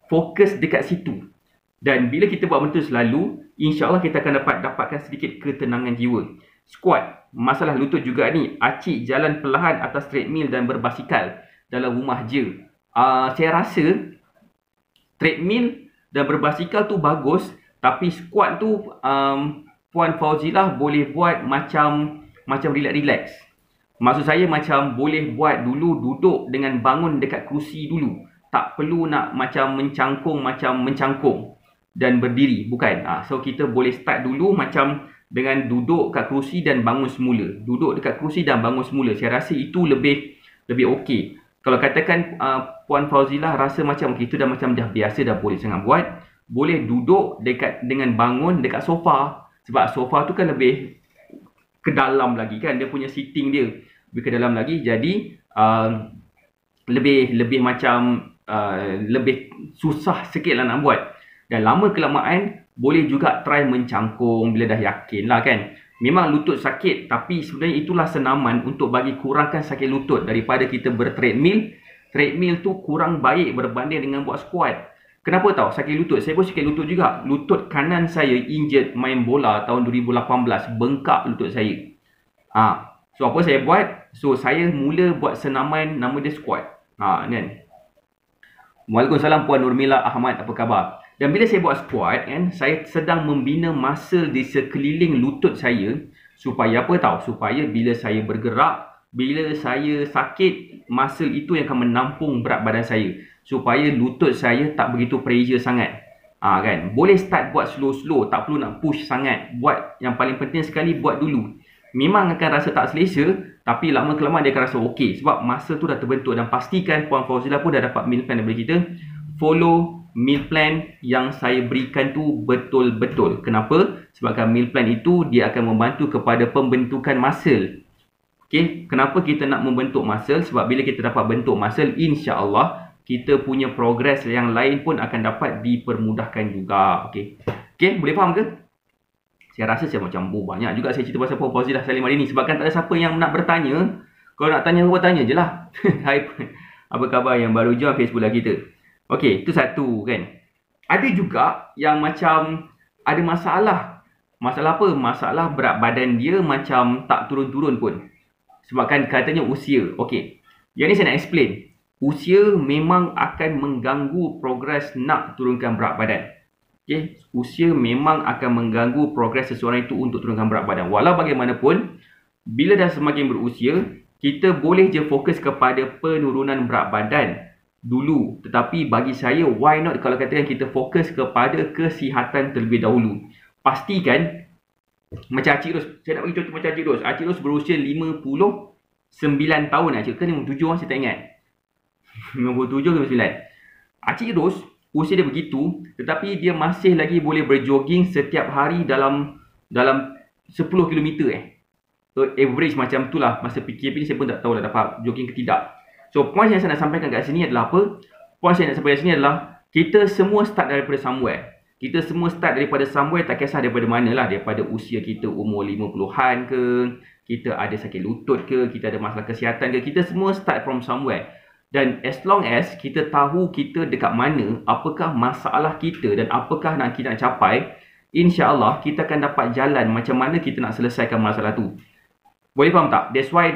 Fokus dekat situ. Dan bila kita buat benda tu selalu, insya-Allah kita akan dapatkan sedikit ketenangan jiwa. Squat, masalah lutut juga ni. Acik jalan perlahan atas treadmill dan berbasikal dalam rumah je. Saya rasa treadmill dan berbasikal tu bagus, tapi squat tu Puan Fauzilah boleh buat macam relax-relax. Maksud saya macam boleh buat dulu duduk dengan bangun dekat kerusi dulu. Tak perlu nak macam mencangkung dan berdiri, bukan. So kita boleh start dulu macam dengan duduk kat kerusi dan bangun semula. Duduk dekat kerusi dan bangun semula. Saya rasa itu lebih okey. Kalau katakan Puan Fauzilah rasa macam okay, itu dah macam dah biasa, dah boleh sangat buat, boleh duduk dengan bangun dekat sofa. Sebab sofa tu kan lebih ke dalam lagi kan, dia punya seating dia lebih ke dalam lagi. Jadi lebih macam lebih susah sikit lah nak buat. Dan lama kelamaan boleh juga try mencangkung bila dah yakin lah kan. Memang lutut sakit, tapi sebenarnya itulah senaman untuk bagi kurangkan sakit lutut daripada kita bertreadmill. Treadmill tu kurang baik berbanding dengan buat squat. Kenapa tahu sakit lutut? Saya pun sakit lutut juga. Lutut kanan saya injured main bola tahun 2018, bengkak lutut saya. So apa saya buat? So saya mula buat senaman, nama dia squat. Kan. Waalaikumsalam Puan Nurmila Ahmad, apa khabar? Dan bila saya buat squat kan, saya sedang membina muscle di sekeliling lutut saya supaya apa tahu? Supaya bila saya bergerak, bila saya sakit, muscle itu yang akan menampung berat badan saya. Supaya lutut saya tak begitu pressure sangat. Kan? Boleh start buat slow-slow, tak perlu nak push sangat. Buat yang paling penting sekali, buat dulu. Memang akan rasa tak selesa, tapi lama kelamaan dia akan rasa okey. Sebab muscle tu dah terbentuk. Dan pastikan Puan Fauzilah pun dah dapat meal plan daripada kita. Follow meal plan yang saya berikan tu betul-betul. Kenapa? Sebabkan meal plan itu dia akan membantu kepada pembentukan muscle. Okey, kenapa kita nak membentuk muscle? Sebab bila kita dapat bentuk muscle, insya-Allah kita punya progres yang lain pun akan dapat dipermudahkan juga. Okey. Okey, boleh faham ke? Saya rasa saya macam banyak juga saya cerita pasal Puan Fauzilah Salim hari ni. Sebabkan tak ada siapa yang nak bertanya. Kalau nak tanya, apa tanya je lah. Hai, apa khabar yang baru join Facebook lah kita? Okey, itu satu kan. Ada juga yang macam ada masalah. Masalah apa? Masalah berat badan dia macam tak turun-turun pun. Sebabkan katanya usia. Okey. Yang ni saya nak explain. Usia memang akan mengganggu progres nak turunkan berat badan. Okey, usia memang akan mengganggu progres seseorang itu untuk turunkan berat badan. Walau bagaimanapun, bila dah semakin berusia, kita boleh je fokus kepada penurunan berat badan dulu. Tetapi bagi saya, why not kalau katakan kita fokus kepada kesihatan terlebih dahulu. Pastikan, macam Acik Ros, saya nak bagi contoh macam Acik Ros. Acik Ros berusia 59 tahun Acik, ke 57 saya tak ingat. 57 ke 59. Acik Ros, usia dia begitu, tetapi dia masih lagi boleh berjogging setiap hari dalam 10 km So average macam tu lah. Masa PKP ni saya pun tak tahu dah dapat jogging ke tidak. So point yang saya nak sampaikan kat sini adalah apa? Point saya nak sampaikan kat sini adalah kita semua start daripada somewhere. Kita semua start daripada somewhere, tak kisah daripada mana lah. Daripada usia kita umur 50-an ke, kita ada sakit lutut ke, kita ada masalah kesihatan ke, kita semua start from somewhere. Dan as long as kita tahu kita dekat mana, apakah masalah kita dan apakah nak kita nak capai, insya-Allah kita akan dapat jalan macam mana kita nak selesaikan masalah tu. Boleh faham tak? That's why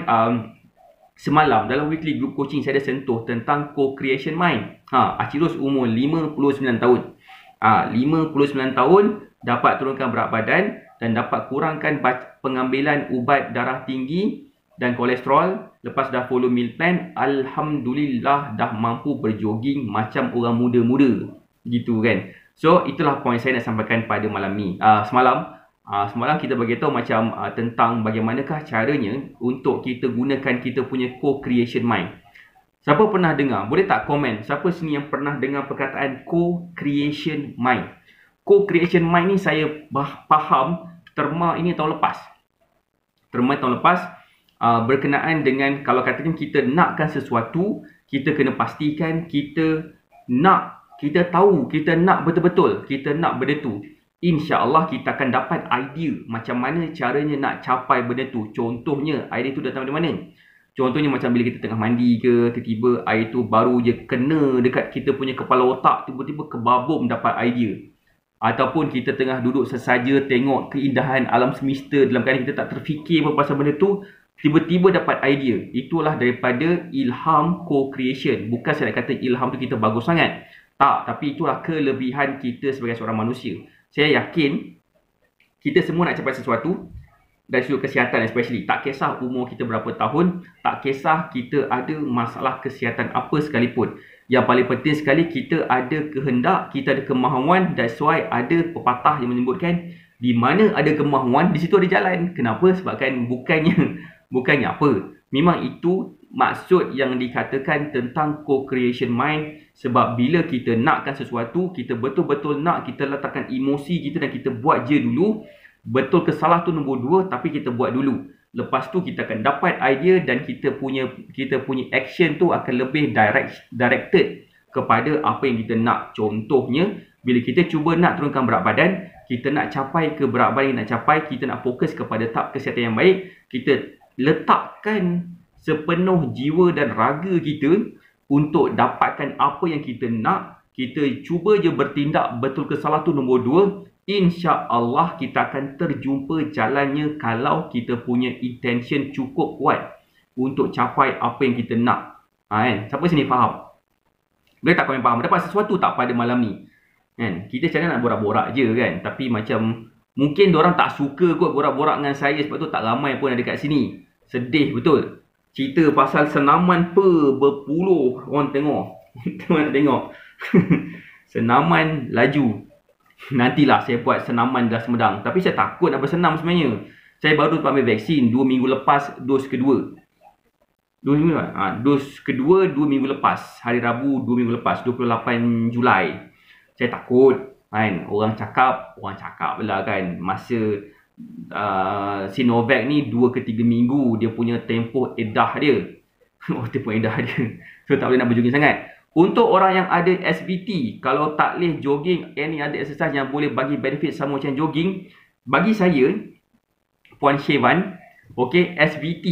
semalam dalam weekly group coaching saya ada sentuh tentang co-creation mind. Acik Ros umur 59 tahun. 59 tahun dapat turunkan berat badan dan dapat kurangkan pengambilan ubat darah tinggi dan kolesterol. Lepas dah follow meal plan, alhamdulillah dah mampu berjogging macam orang muda-muda. Gitu kan. So itulah point saya nak sampaikan pada malam ni. Semalam kita bagi tahu macam tentang bagaimanakah caranya untuk kita gunakan kita punya co-creation mind. Siapa pernah dengar? Boleh tak komen? Siapa sini yang pernah dengar perkataan co-creation mind? Co-creation mind ni saya faham terma ini tahun lepas. Terma tahun lepas berkenaan dengan kalau katakan kita nakkan sesuatu, kita kena pastikan kita tahu, kita nak betul-betul, kita nak benda tu. InsyaAllah kita akan dapat idea macam mana caranya nak capai benda tu. Contohnya, idea tu datang dari mana? Contohnya macam bila kita tengah mandi ke, tiba-tiba air tu baru je kena dekat kita punya kepala otak, tiba-tiba kebabum dapat idea. Ataupun kita tengah duduk sesaja tengok keindahan alam semesta dalam keadaan kita tak terfikir apa pasal benda tu, tiba-tiba dapat idea. Itulah daripada ilham co-creation. Bukan saya nak kata ilham tu kita bagus sangat. Tak, tapi itulah kelebihan kita sebagai seorang manusia. Saya yakin kita semua nak capai sesuatu dari sudut kesihatan especially. Tak kisah umur kita berapa tahun, tak kisah kita ada masalah kesihatan apa sekalipun. Yang paling penting sekali kita ada kehendak, kita ada kemahuan. That's why ada pepatah yang menyebutkan di mana ada kemahuan, di situ ada jalan. Kenapa? Sebabkan bukannya apa. Memang itu maksud yang dikatakan tentang co-creation mind. Sebab bila kita nakkan sesuatu, kita betul-betul nak, kita letakkan emosi kita dan kita buat je dulu. Betul ke salah tu nombor 2, tapi kita buat dulu. Lepas tu kita akan dapat idea dan kita punya action tu akan lebih directed kepada apa yang kita nak. Contohnya, bila kita cuba nak turunkan berat badan, kita nak capai ke berat badan yang nak capai, kita nak fokus kepada tahap kesihatan yang baik, kita letakkan sepenuh jiwa dan raga kita untuk dapatkan apa yang kita nak. Kita cuba je bertindak, betul ke salah tu nombor 2. InsyaAllah kita akan terjumpa jalannya kalau kita punya intention cukup kuat untuk capai apa yang kita nak. Kan? Siapa sini faham? Boleh tak komen faham? Dapat sesuatu tak pada malam ni? Kan? Kita macam nak borak-borak je kan? Tapi macam mungkin diorang tak suka kot borak-borak dengan saya, sebab tu tak ramai pun ada kat sini. Sedih betul. Cerita pasal senaman berpuluh orang tengok. Teman tengok. Senaman laju. Nantilah saya buat senaman dah Semedang. Tapi saya takut nak bersenam sebenarnya. Saya baru ambil vaksin 2 minggu lepas dos kedua. Dos kedua 2 minggu lepas. Hari Rabu 2 minggu lepas. 28 Julai. Saya takut. Kan? Orang cakap lah kan. Masa Sinovac ni 2 ke 3 minggu dia punya tempoh edah dia. Tempoh edah dia. So tak boleh nak berjogging sangat. Untuk orang yang ada SVT, kalau tak boleh jogging, any other exercise yang boleh bagi benefit sama macam jogging, bagi saya, Puan Shevan, okay, SVT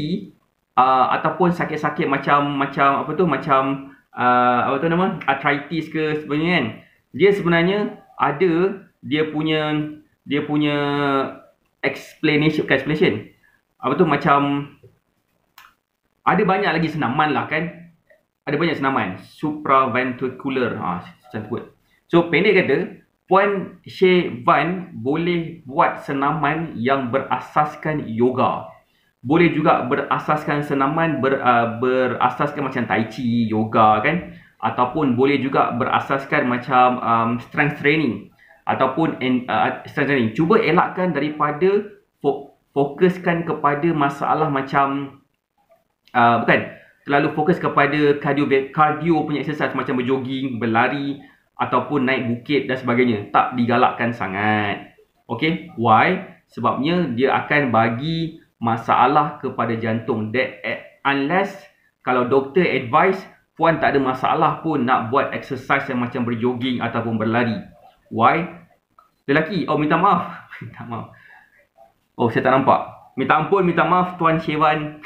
ataupun sakit-sakit macam arthritis ke sebenarnya kan, dia sebenarnya ada dia punya explanation. Macam ada banyak lagi senaman lah kan. Ada banyak senaman supraventricular, So pendek kata, Puan Shevan boleh buat senaman yang berasaskan yoga. Boleh juga berasaskan senaman berasaskan macam tai chi, yoga kan, ataupun boleh juga berasaskan macam strength training ataupun strength training. Cuba elakkan daripada fokuskan kepada masalah macam terlalu fokus kepada cardio punya exercise macam berjogging, berlari ataupun naik bukit dan sebagainya. Tak digalakkan sangat. Okay, why? Sebabnya dia akan bagi masalah kepada jantung. Unless kalau doktor advise, Puan tak ada masalah pun nak buat exercise yang macam berjogging ataupun berlari. Why? Lelaki, minta maaf. Minta maaf. Saya tak nampak. Minta ampun, minta maaf Tuan Shevan.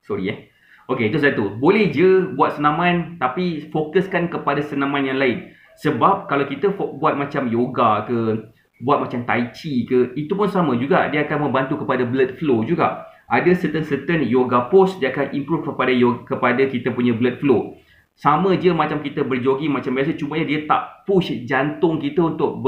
Sorry Okey, itu satu. Boleh je buat senaman, tapi fokuskan kepada senaman yang lain. Sebab kalau kita buat macam yoga ke, buat macam tai chi ke, itu pun sama juga. Dia akan membantu kepada blood flow juga. Ada certain yoga pose, dia akan improve kepada kita punya blood flow. Sama je macam kita berjogging macam biasa, cuma dia tak push jantung kita untuk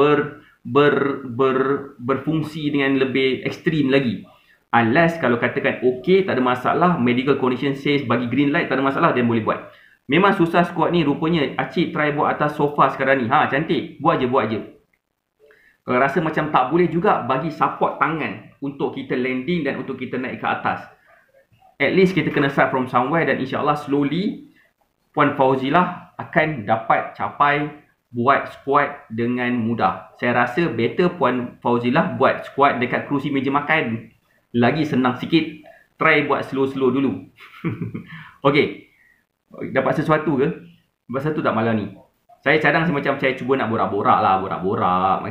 berfungsi dengan lebih ekstrim lagi. Unless kalau katakan okey, tak ada masalah, medical condition says bagi green light, tak ada masalah, dia boleh buat. Memang susah squat ni rupanya. Acik try buat atas sofa sekarang ni. Cantik. Buat je. Kalau rasa macam tak boleh juga, bagi support tangan untuk kita landing dan untuk kita naik ke atas. at least kita kena start from somewhere, dan insyaAllah slowly Puan Fauzilah akan dapat capai buat squat dengan mudah. Saya rasa better Puan Fauzilah buat squat dekat kerusi meja makan. Lagi senang sikit. Try buat slow-slow dulu. Okey. Dapat sesuatu ke? Dapat sesuatu tak malam ni? Saya cadang macam saya cuba nak borak-borak lah. Borak-borak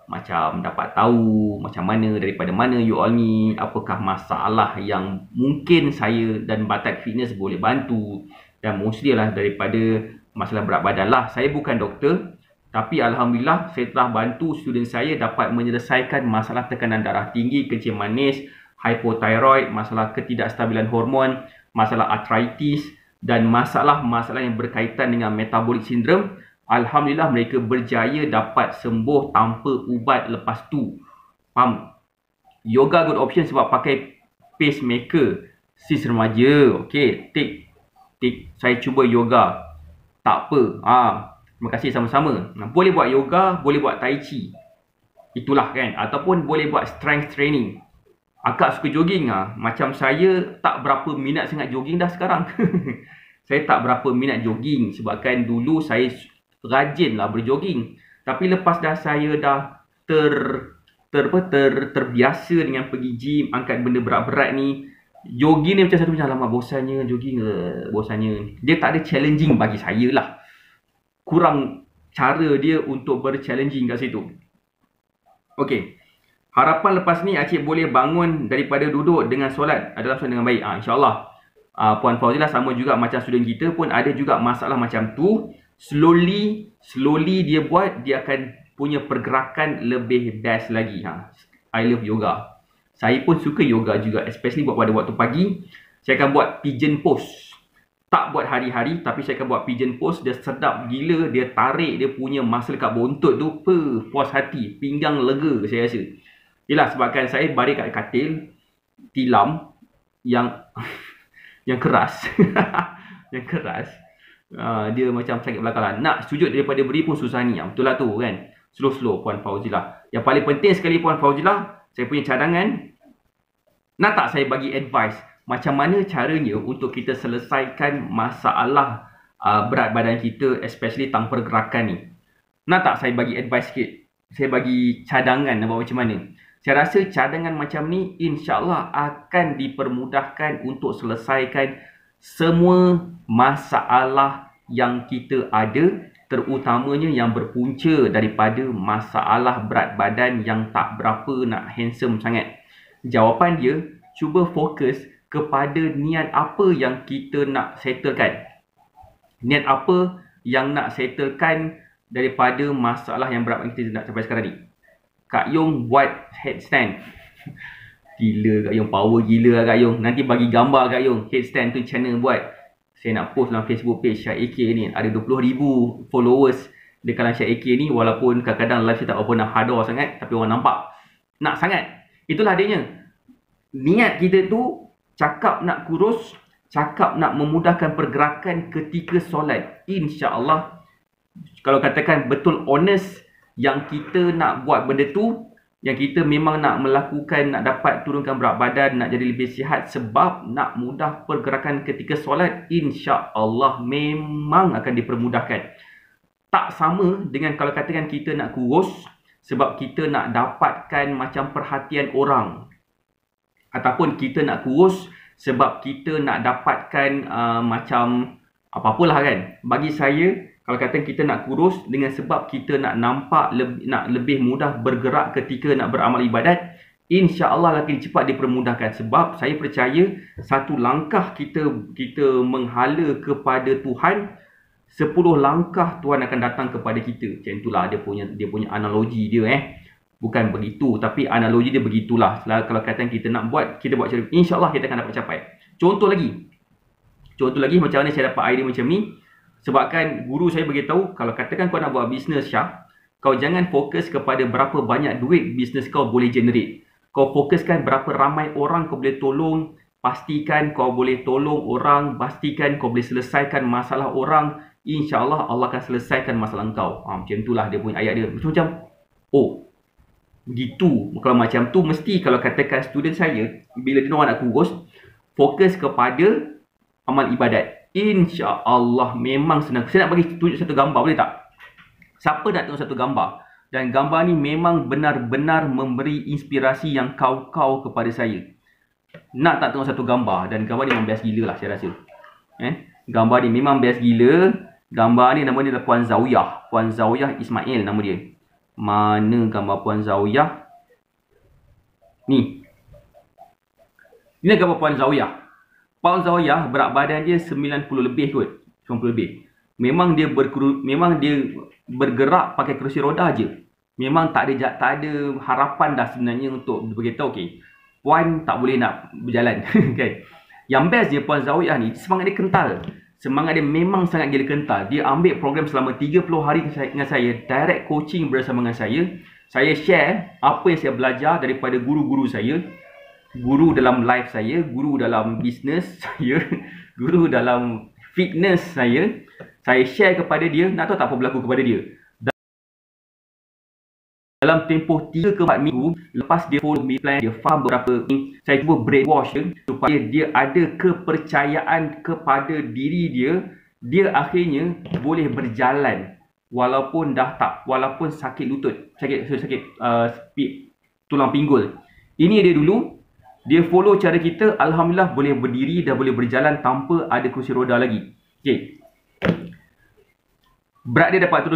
macam dapat tahu macam mana, daripada mana you all ni, apakah masalah yang mungkin saya dan Batak Fitness boleh bantu. Dan mostly lah daripada masalah berat badan lah. Saya bukan doktor, tapi Alhamdulillah saya telah bantu student saya dapat menyelesaikan masalah tekanan darah tinggi, kencing manis, hypothyroid, masalah ketidakstabilan hormon, masalah arthritis, dan masalah-masalah yang berkaitan dengan metabolic syndrome. Alhamdulillah mereka berjaya dapat sembuh tanpa ubat lepas tu. Faham? Yoga good option sebab pakai pacemaker. Sis remaja, okay, take saya cuba yoga. Tak apa. Terima kasih sama-sama. Boleh buat yoga, boleh buat tai chi. Itulah kan. Ataupun boleh buat strength training. Akak suka jogging. Macam saya tak berapa minat sangat jogging dah sekarang. Saya tak berapa minat jogging sebabkan dulu saya rajin lah berjogging. Tapi lepas dah saya dah terbiasa dengan pergi gym, angkat benda berat-berat ni, jogging ni macam satu macam lama bosannya jogging, bosannya. Dia tak ada challenging bagi saya lah. Kurang cara dia untuk berchallenging kat situ. Okey. Harapan lepas ni Acik boleh bangun daripada duduk dengan solat adalah dengan baik. InsyaAllah. Puan Fauzilah sama juga macam student kita pun ada juga masalah macam tu. Slowly dia buat, dia akan punya pergerakan lebih best lagi. I love yoga. Saya pun suka yoga juga, especially buat pada waktu pagi. Saya akan buat pigeon pose. Tak buat hari-hari, tapi saya akan buat pigeon pose. Dia sedap gila, dia tarik dia punya muscle kat bontot tu, puas hati, pinggang lega saya rasa. Yelah, sebabkan saya baring kat katil tilam yang yang keras. Yang keras. Dia macam sakit belakang. Nak sujud daripada beri pun susah ni. Betul lah tu kan. Slow-slow Puan Fauzilah. Yang paling penting sekali Puan Fauzilah, saya punya cadangan, nak tak saya bagi advice macam mana caranya untuk kita selesaikan masalah berat badan kita, especially tang pergerakan ni. Nak tak saya bagi advice sikit? Saya bagi cadangan nampak macam mana. Saya rasa cadangan macam ni insyaAllah akan dipermudahkan untuk selesaikan semua masalah yang kita ada, terutamanya yang berpunca daripada masalah berat badan yang tak berapa nak handsome sangat. Jawapan dia, cuba fokus kepada niat apa yang kita nak settlekan. Niat apa yang nak settlekan daripada masalah yang berat kita nak sampai sekarang ni. Kak Yong buat headstand. Gila Kak Yong, power gila lah Kak Yong. Nanti bagi gambar Kak Yong, headstand tu channel buat. Saya nak post dalam Facebook page Syah AK ni. Ada 20,000 followers dekat Syah AK ni. Walaupun kadang-kadang live saya tak apa nak hadar sangat, tapi orang nampak nak sangat. Itulah adanya. Niat kita tu cakap nak kurus, cakap nak memudahkan pergerakan ketika solat. InsyaAllah, kalau katakan betul honest, yang kita nak buat benda tu, yang kita memang nak melakukan, nak dapat turunkan berat badan, nak jadi lebih sihat sebab nak mudah pergerakan ketika solat, insya-Allah memang akan dipermudahkan. Tak sama dengan kalau katakan kita nak kurus sebab kita nak dapatkan macam perhatian orang, ataupun kita nak kurus sebab kita nak dapatkan macam apa-apalah kan. Bagi saya, kalau kata kita nak kurus dengan sebab kita nak nampak nak lebih mudah bergerak ketika nak beramal ibadat, insya-Allah lagi cepat dipermudahkan. Sebab saya percaya satu langkah kita menghala kepada Tuhan, 10 langkah Tuhan akan datang kepada kita. Macam itulah dia punya analogi dia Bukan begitu, tapi analogi dia begitulah. Kalau kata kita nak buat, kita buat macam ni, insya-Allah kita akan dapat capai. Contoh lagi macam mana saya dapat idea macam ni. Sebabkan guru saya beritahu, kalau katakan kau nak buat bisnes Syah, kau jangan fokus kepada berapa banyak duit bisnes kau boleh generate. Kau fokuskan berapa ramai orang kau boleh tolong. Pastikan kau boleh tolong orang. Pastikan kau boleh selesaikan masalah orang. InsyaAllah Allah akan selesaikan masalah kau. Macam itulah dia punya ayat dia. Macam oh, begitu. Kalau macam tu, mesti kalau katakan student saya, bila dia nak kurus, fokus kepada amal ibadat. InsyaAllah memang senang. Saya nak bagi tunjuk satu gambar, boleh tak? Siapa nak tengok satu gambar? Dan gambar ni memang benar-benar memberi inspirasi yang kau-kau kepada saya. Nak tak tengok satu gambar? Dan gambar ni memang best gila lah saya rasa. Gambar ni memang best gila. Gambar ni nama dia adalah Puan Zawiyah. Puan Zawiyah Ismail nama dia. Mana gambar Puan Zawiyah? Ni. Ini gambar Puan Zawiyah. Puan Zawiyah berat badan dia 90 lebih kot. 90 lebih. Memang dia bergerak pakai kerusi roda je. Memang tak ada harapan dah sebenarnya untuk beritahu okey. Puan tak boleh nak berjalan kan. Yang best dia Puan Zawiyah ni, semangat dia kental. Semangat dia memang sangat gila kental. Dia ambil program selama 30 hari dengan saya, direct coaching bersama dengan saya. Saya share apa yang saya belajar daripada guru-guru saya. Guru dalam life saya, guru dalam bisnes saya, guru dalam fitness saya. Saya share kepada dia, nak tahu tak apa berlaku kepada dia? Dalam tempoh 3 ke 4 minggu, lepas dia follow me plan, dia faham beberapa ni, saya cuba brainwash dia supaya dia ada kepercayaan kepada diri dia. Dia akhirnya boleh berjalan walaupun walaupun sakit lutut, sakit tulang pinggul. Ini dia dulu, dia follow cara kita, alhamdulillah boleh berdiri dan boleh berjalan tanpa ada kerusi roda lagi. Okey. Berat dia dapat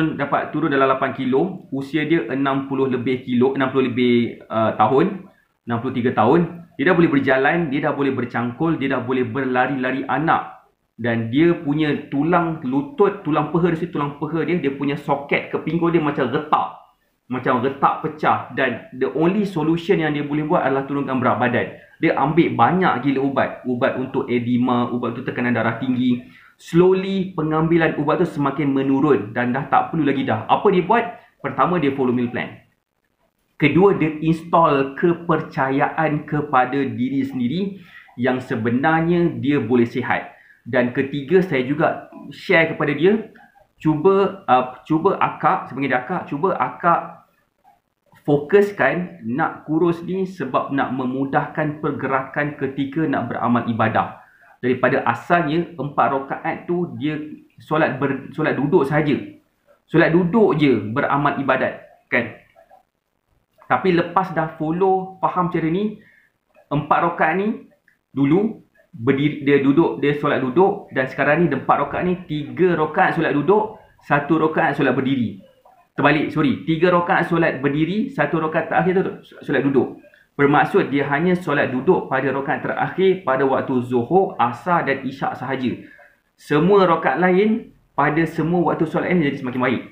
turun dalam 8 kilo. Usia dia 60 lebih tahun. 63 tahun. Dia dah boleh berjalan, dia dah boleh bercangkul, dia dah boleh berlari-lari anak. Dan dia punya tulang lutut, tulang peha dia punya soket ke pinggul dia macam retak. Macam retak pecah. Dan the only solution yang dia boleh buat adalah turunkan berat badan. Dia ambil banyak gila ubat. Ubat untuk edema, ubat untuk tekanan darah tinggi. Slowly pengambilan ubat tu semakin menurun dan dah tak perlu lagi dah. Apa dia buat? Pertama, dia follow meal plan. Kedua, dia install kepercayaan kepada diri sendiri yang sebenarnya dia boleh sihat. Dan ketiga, saya juga share kepada dia, cuba akak, sebagai dia akak, cuba akak fokuskan nak kurus ni sebab nak memudahkan pergerakan ketika nak beramal ibadah. Daripada asalnya 4 rakaat tu dia solat duduk saja. Solat duduk je beramal ibadat kan. Tapi lepas dah follow faham cara ni, 4 rakaat ni dulu berdiri, dia duduk, dia solat duduk, dan sekarang ni 4 rakaat ni 3 rakaat solat duduk, 1 rakaat solat berdiri. Terbalik, 3 rakaat solat berdiri, 1 rakaat terakhir tu solat duduk. Bermaksud dia hanya solat duduk pada rakaat terakhir pada waktu Zuhur, Asar dan Isyak sahaja. Semua rakaat lain pada semua waktu solat ini jadi semakin baik.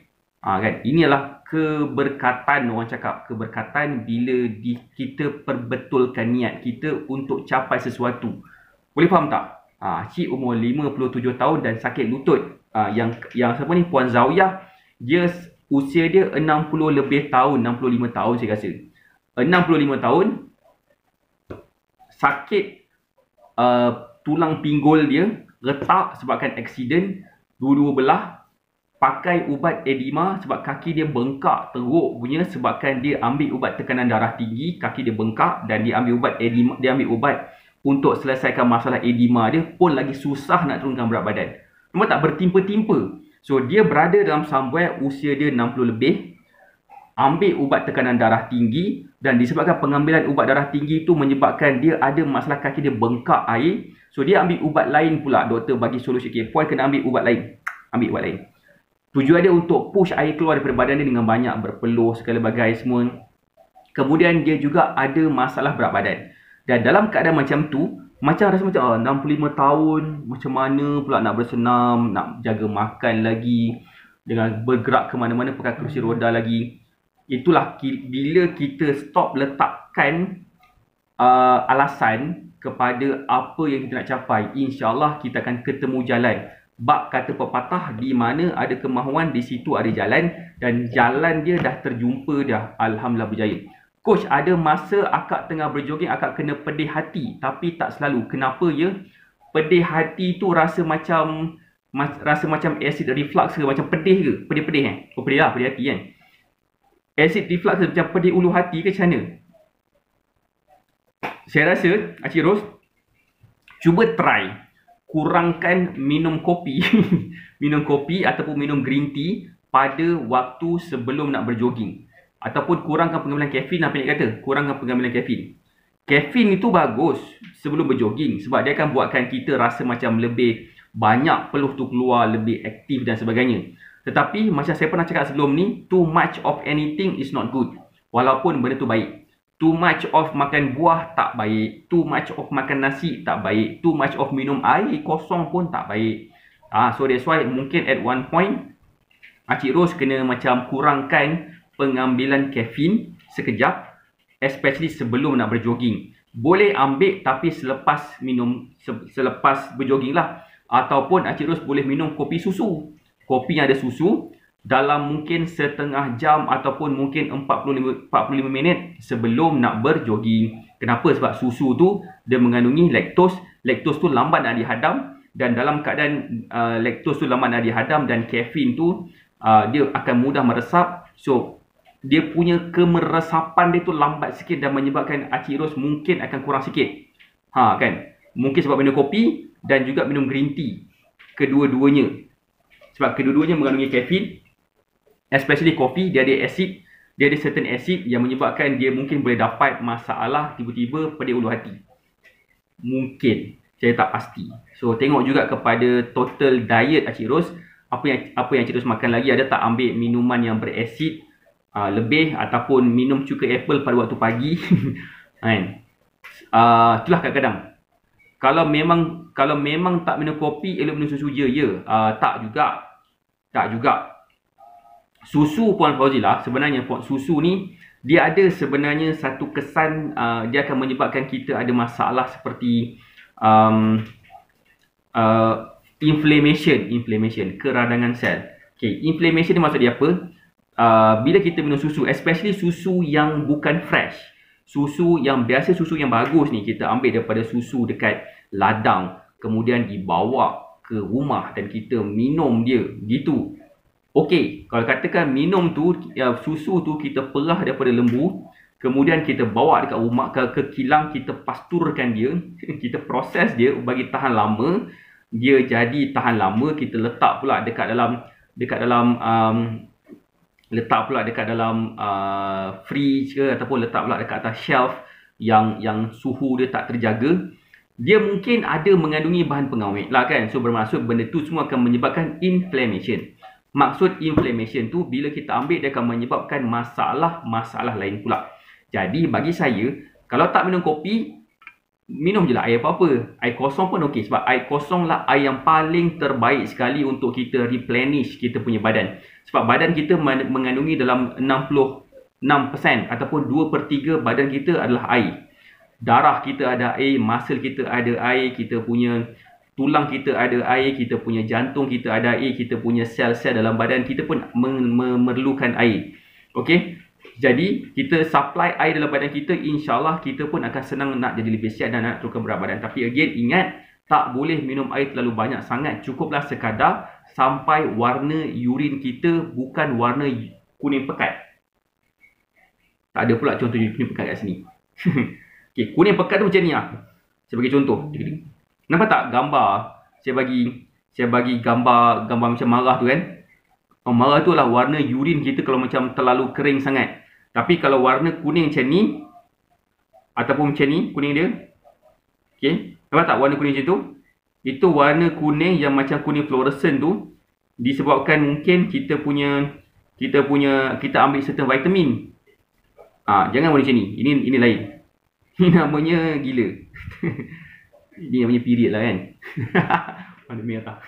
Kan? Inilah keberkatan, orang cakap. Keberkatan bila kita perbetulkan niat kita untuk capai sesuatu. Boleh faham tak? Cik umur 57 tahun dan sakit lutut. Yang siapa ni? Puan Zawiyah. Dia usia dia 60 lebih tahun, 65 tahun saya rasa. 65 tahun, sakit tulang pinggul dia retak sebabkan aksiden dua-dua belah, pakai ubat edema sebab kaki dia bengkak teruk punya sebabkan dia ambil ubat tekanan darah tinggi, kaki dia bengkak, dan dia ambil ubat edema, dia ambil ubat untuk selesaikan masalah edema dia pun lagi susah nak turunkan berat badan. Nampak tak, bertimpa-timpa. So dia berada dalam somewhere usia dia 60 lebih, ambil ubat tekanan darah tinggi, dan disebabkan pengambilan ubat darah tinggi itu menyebabkan dia ada masalah kaki dia bengkak air. So dia ambil ubat lain pula, doktor bagi solusi. Okay, puan kena ambil ubat lain. Ambil ubat lain. Tujuan dia untuk push air keluar daripada badan dia dengan banyak, berpeluh segala bagai semua. Kemudian dia juga ada masalah berat badan. Dan dalam keadaan macam tu, macam rasa macam 65 tahun, macam mana pula nak bersenam, nak jaga makan lagi, dengan bergerak ke mana-mana pakai kerusi roda lagi. Itulah bila kita stop letakkan alasan kepada apa yang kita nak capai, insya-Allah kita akan ketemu jalan. Bab kata pepatah, di mana ada kemahuan di situ ada jalan, dan jalan dia dah terjumpa dah, alhamdulillah berjaya. Coach, ada masa akak tengah berjoging akak kena pedih hati, tapi tak selalu. Kenapa ya? Pedih hati tu rasa macam acid reflux ke, macam pedih ke? Pedih-pedih Oh, pedih lah, pedih hati kan. Acid reflux macam pedih ulu hati ke macam mana? Saya rasa, Cik Ros, Cuba try kurangkan minum kopi minum kopi ataupun minum green tea pada waktu sebelum nak berjoging, ataupun kurangkan pengambilan kafein. Apa yang kata kurangkan pengambilan kafein. Kafein itu bagus sebelum berjoging sebab dia akan buatkan kita rasa macam lebih banyak peluh tu keluar, lebih aktif dan sebagainya. Tetapi macam saya pernah cakap sebelum ni, too much of anything is not good. Walaupun benda tu baik, too much of makan buah tak baik, too much of makan nasi tak baik, too much of minum air kosong pun tak baik. So that's why mungkin at one point Encik Ros kena macam kurangkan pengambilan kafein sekejap, especially sebelum nak berjoging. Boleh ambil tapi selepas minum, selepas berjoging lah. Ataupun Encik Ros boleh minum kopi susu. Kopi yang ada susu dalam mungkin setengah jam ataupun mungkin 45 minit sebelum nak berjoging. Kenapa? Sebab susu tu dia mengandungi laktos. Laktos tu lambat nak dihadam, dan dalam keadaan laktos tu lambat nak dihadam dan kafein tu dia akan mudah meresap. So dia punya kemeresapan dia tu lambat sikit dan menyebabkan Encik Ros mungkin akan kurang sikit. Kan? Mungkin sebab minum kopi dan juga minum green tea. Kedua-duanya. Sebab kedua-duanya mengandungi kafein. Especially kopi, dia ada acid. Dia ada certain acid yang menyebabkan dia mungkin boleh dapat masalah tiba-tiba pada ulu hati. Mungkin. Saya tak pasti. So tengok juga kepada total diet Encik Ros. Apa yang Encik Ros makan lagi. Ada tak ambil minuman yang berasid lebih, ataupun minum cuka apple pada waktu pagi. Kan? Itulah kadang-kadang. Kalau memang tak minum kopi, elok minum susu je. Tak juga. Susu Puan Fauzilah, sebenarnya susu ni dia ada sebenarnya satu kesan, dia akan menyebabkan kita ada masalah seperti inflammation, keradangan sel. Okay, inflammation ni maksud dia apa? Bila kita minum susu, especially susu yang bukan fresh, susu yang biasa, susu yang bagus ni kita ambil daripada susu dekat ladang, kemudian dibawa ke rumah dan kita minum dia gitu. Okey, kalau katakan minum tu, susu tu kita perah daripada lembu, kemudian kita bawa dekat rumah ke kilang, kita pasturkan dia, kita proses dia bagi tahan lama. Dia jadi tahan lama, kita letak pula dekat dalam fridge ke, ataupun letak pula dekat atas shelf yang suhu dia tak terjaga. Dia mungkin ada mengandungi bahan pengawet lah kan. So bermaksud benda tu semua akan menyebabkan inflammation. Maksud inflammation tu bila kita ambil dia akan menyebabkan masalah lain pula. Jadi bagi saya, kalau tak minum kopi, minum je lah air apa-apa. Air kosong pun okey, sebab air kosong lah air yang paling terbaik sekali untuk kita replenish kita punya badan. Sebab badan kita mengandungi dalam 66% ataupun 2/3 badan kita adalah air. Darah kita ada air, muscle kita ada air, kita punya tulang kita ada air, kita punya jantung kita ada air, kita punya sel-sel dalam badan kita pun memerlukan air. Okey? Jadi, kita supply air dalam badan kita, insyaAllah kita pun akan senang nak jadi lebih sihat dan nak turunkan berat badan. Tapi again, ingat, tak boleh minum air terlalu banyak sangat. Cukuplah sekadar sampai warna urin kita bukan warna kuning pekat. Tak ada pula contoh kuning pekat kat sini. Okay, kuning pekat tu macam ni lah. Saya bagi contoh. Nampak tak gambar? Saya bagi gambar macam marah tu kan. Marah tu lah warna urin kita kalau macam terlalu kering sangat. Tapi kalau warna kuning macam ni, ataupun macam ni kuning dia. Okay, nampak tak warna kuning macam tu? Itu warna kuning yang macam kuning fluorescent tu disebabkan mungkin kita ambil certain vitamin. Jangan warna macam ni. Ini lain. Ini namanya gila. Ini namanya period lah kan. Warna merah.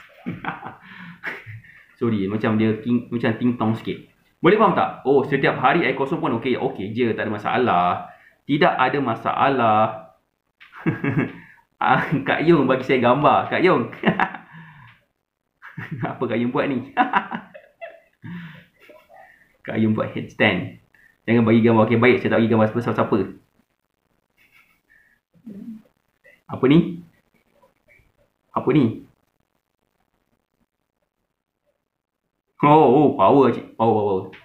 Sorry, macam dia macam ting-tong sikit. Boleh faham tak? Oh, setiap hari air kosong pun okey je, tak ada masalah. Tidak ada masalah. Kak Yung bagi saya gambar. Kak Yung. Apa Kak Yung buat ni? Kak Yung buat headstand. Jangan bagi gambar. Okey, baik. Saya tak bagi gambar siapa-siapa. Apa ni? Apa ni? Oh, power cik. Power.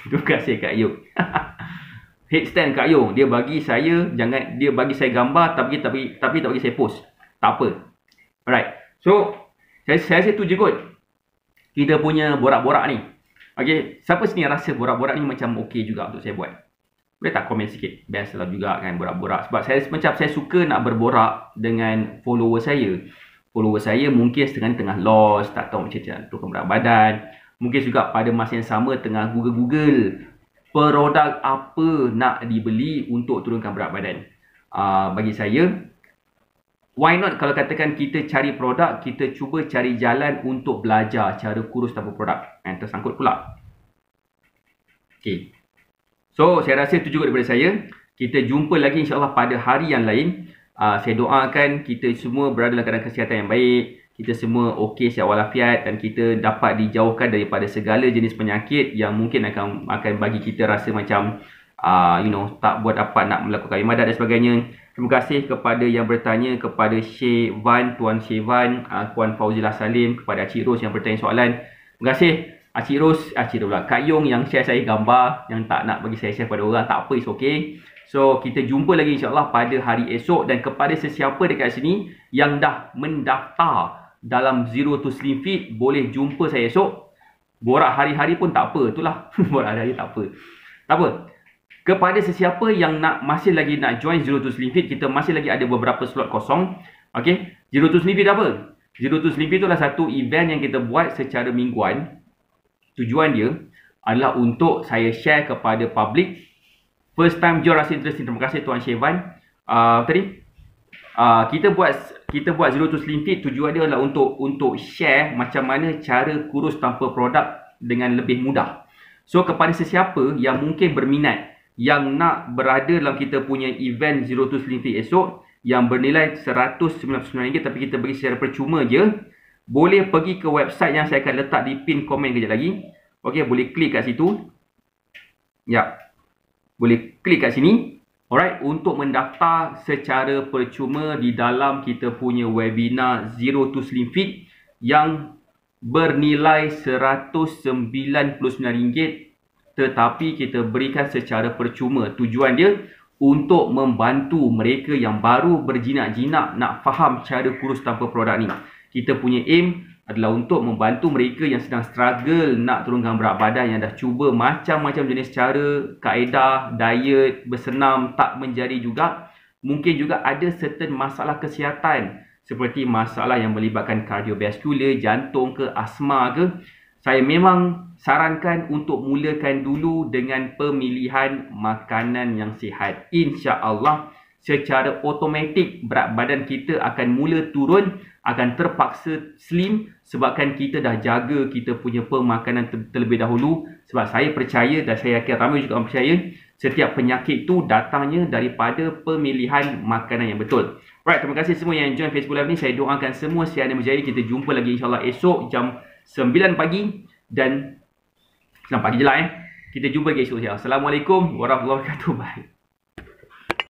Terima kasih Kak Yung. Headstand Kak Yung. Dia bagi saya gambar tapi tak bagi saya post. tak apa. Alright. So, saya rasa tu je kot kita punya borak-borak ni. Okay, siapa sini rasa borak-borak ni macam okey juga untuk saya buat? Boleh tak komen sikit? Biasalah juga kan borak-borak. Sebab saya suka nak berborak dengan follower saya. Follower saya mungkin setengah ni tengah lost, tak tahu macam mana turun berat badan. Mungkin juga pada masa yang sama tengah Google produk apa nak dibeli untuk turunkan berat badan. Bagi saya, why not kalau katakan kita cari produk, kita cuba cari jalan untuk belajar cara kurus tanpa produk. Tersangkut pula. Okay. So, saya rasa itu juga daripada saya. Kita jumpa lagi insyaAllah pada hari yang lain. Saya doakan kita semua berada dalam keadaan kesihatan yang baik. Kita semua okey, sihat walafiat, dan kita dapat dijauhkan daripada segala jenis penyakit yang mungkin akan bagi kita rasa macam tak buat dapat nak melakukan ibadat dan sebagainya. Terima kasih kepada yang bertanya, kepada Syekh Van, Tuan Syekh Van, Puan Fauzilah Salim, kepada Cik Ros yang bertanya soalan. Terima kasih Cik Ros, Kak Yong yang share saya gambar yang tak nak bagi saya share pada orang, tak apa, it's okay. So, kita jumpa lagi insyaAllah pada hari esok. Dan kepada sesiapa dekat sini yang dah mendaftar dalam Zero to Slim Fit, boleh jumpa saya esok. Borak hari-hari pun tak apa, itulah. Borak hari-hari tak apa. Tak apa. Kepada sesiapa yang masih lagi nak join Zero to Slim Fit, kita masih lagi ada beberapa slot kosong. Okay, Zero to Slim Fit apa? Zero to Slim Fit itulah satu event yang kita buat secara mingguan. Tujuan dia adalah untuk saya share kepada public. First time jom rasa interesting. Terima kasih Tuan Syevan. Kita buat Zero to Slim Fit, tujuan dia adalah untuk share macam mana cara kurus tanpa produk dengan lebih mudah. So, kepada sesiapa yang mungkin berminat, yang nak berada dalam kita punya event Zero to Slim Fit esok, yang bernilai RM199 tapi kita bagi secara percuma je, boleh pergi ke website yang saya akan letak di pin komen kejap lagi. Okey, boleh klik kat situ. Ya. Boleh klik kat sini. Alright, untuk mendaftar secara percuma di dalam kita punya webinar Zero to Slim Fit yang bernilai RM199, tetapi kita berikan secara percuma. Tujuan dia untuk membantu mereka yang baru berjinak-jinak nak faham cara kurus tanpa produk ni. Kita punya aim adalah untuk membantu mereka yang sedang struggle nak turunkan berat badan, yang dah cuba macam-macam jenis cara, kaedah, diet, bersenam, tak menjadi juga. Mungkin juga ada certain masalah kesihatan seperti masalah yang melibatkan kardiovaskular, jantung ke, asma ke. Saya memang sarankan untuk mulakan dulu dengan pemilihan makanan yang sihat. InsyaAllah secara automatik berat badan kita akan mula turun, akan terpaksa slim sebabkan kita dah jaga kita punya pemakanan terlebih dahulu. Sebab saya percaya dan saya yakin ramai juga orang percaya, setiap penyakit tu datangnya daripada pemilihan makanan yang betul. Alright, terima kasih semua yang join Facebook Live ni. Saya doakan semua sihat dan berjaya. Kita jumpa lagi insyaAllah esok jam 9 pagi. Dan 9 pagi je lah Kita jumpa lagi esok. Assalamualaikum warahmatullahi wabarakatuh. Bye.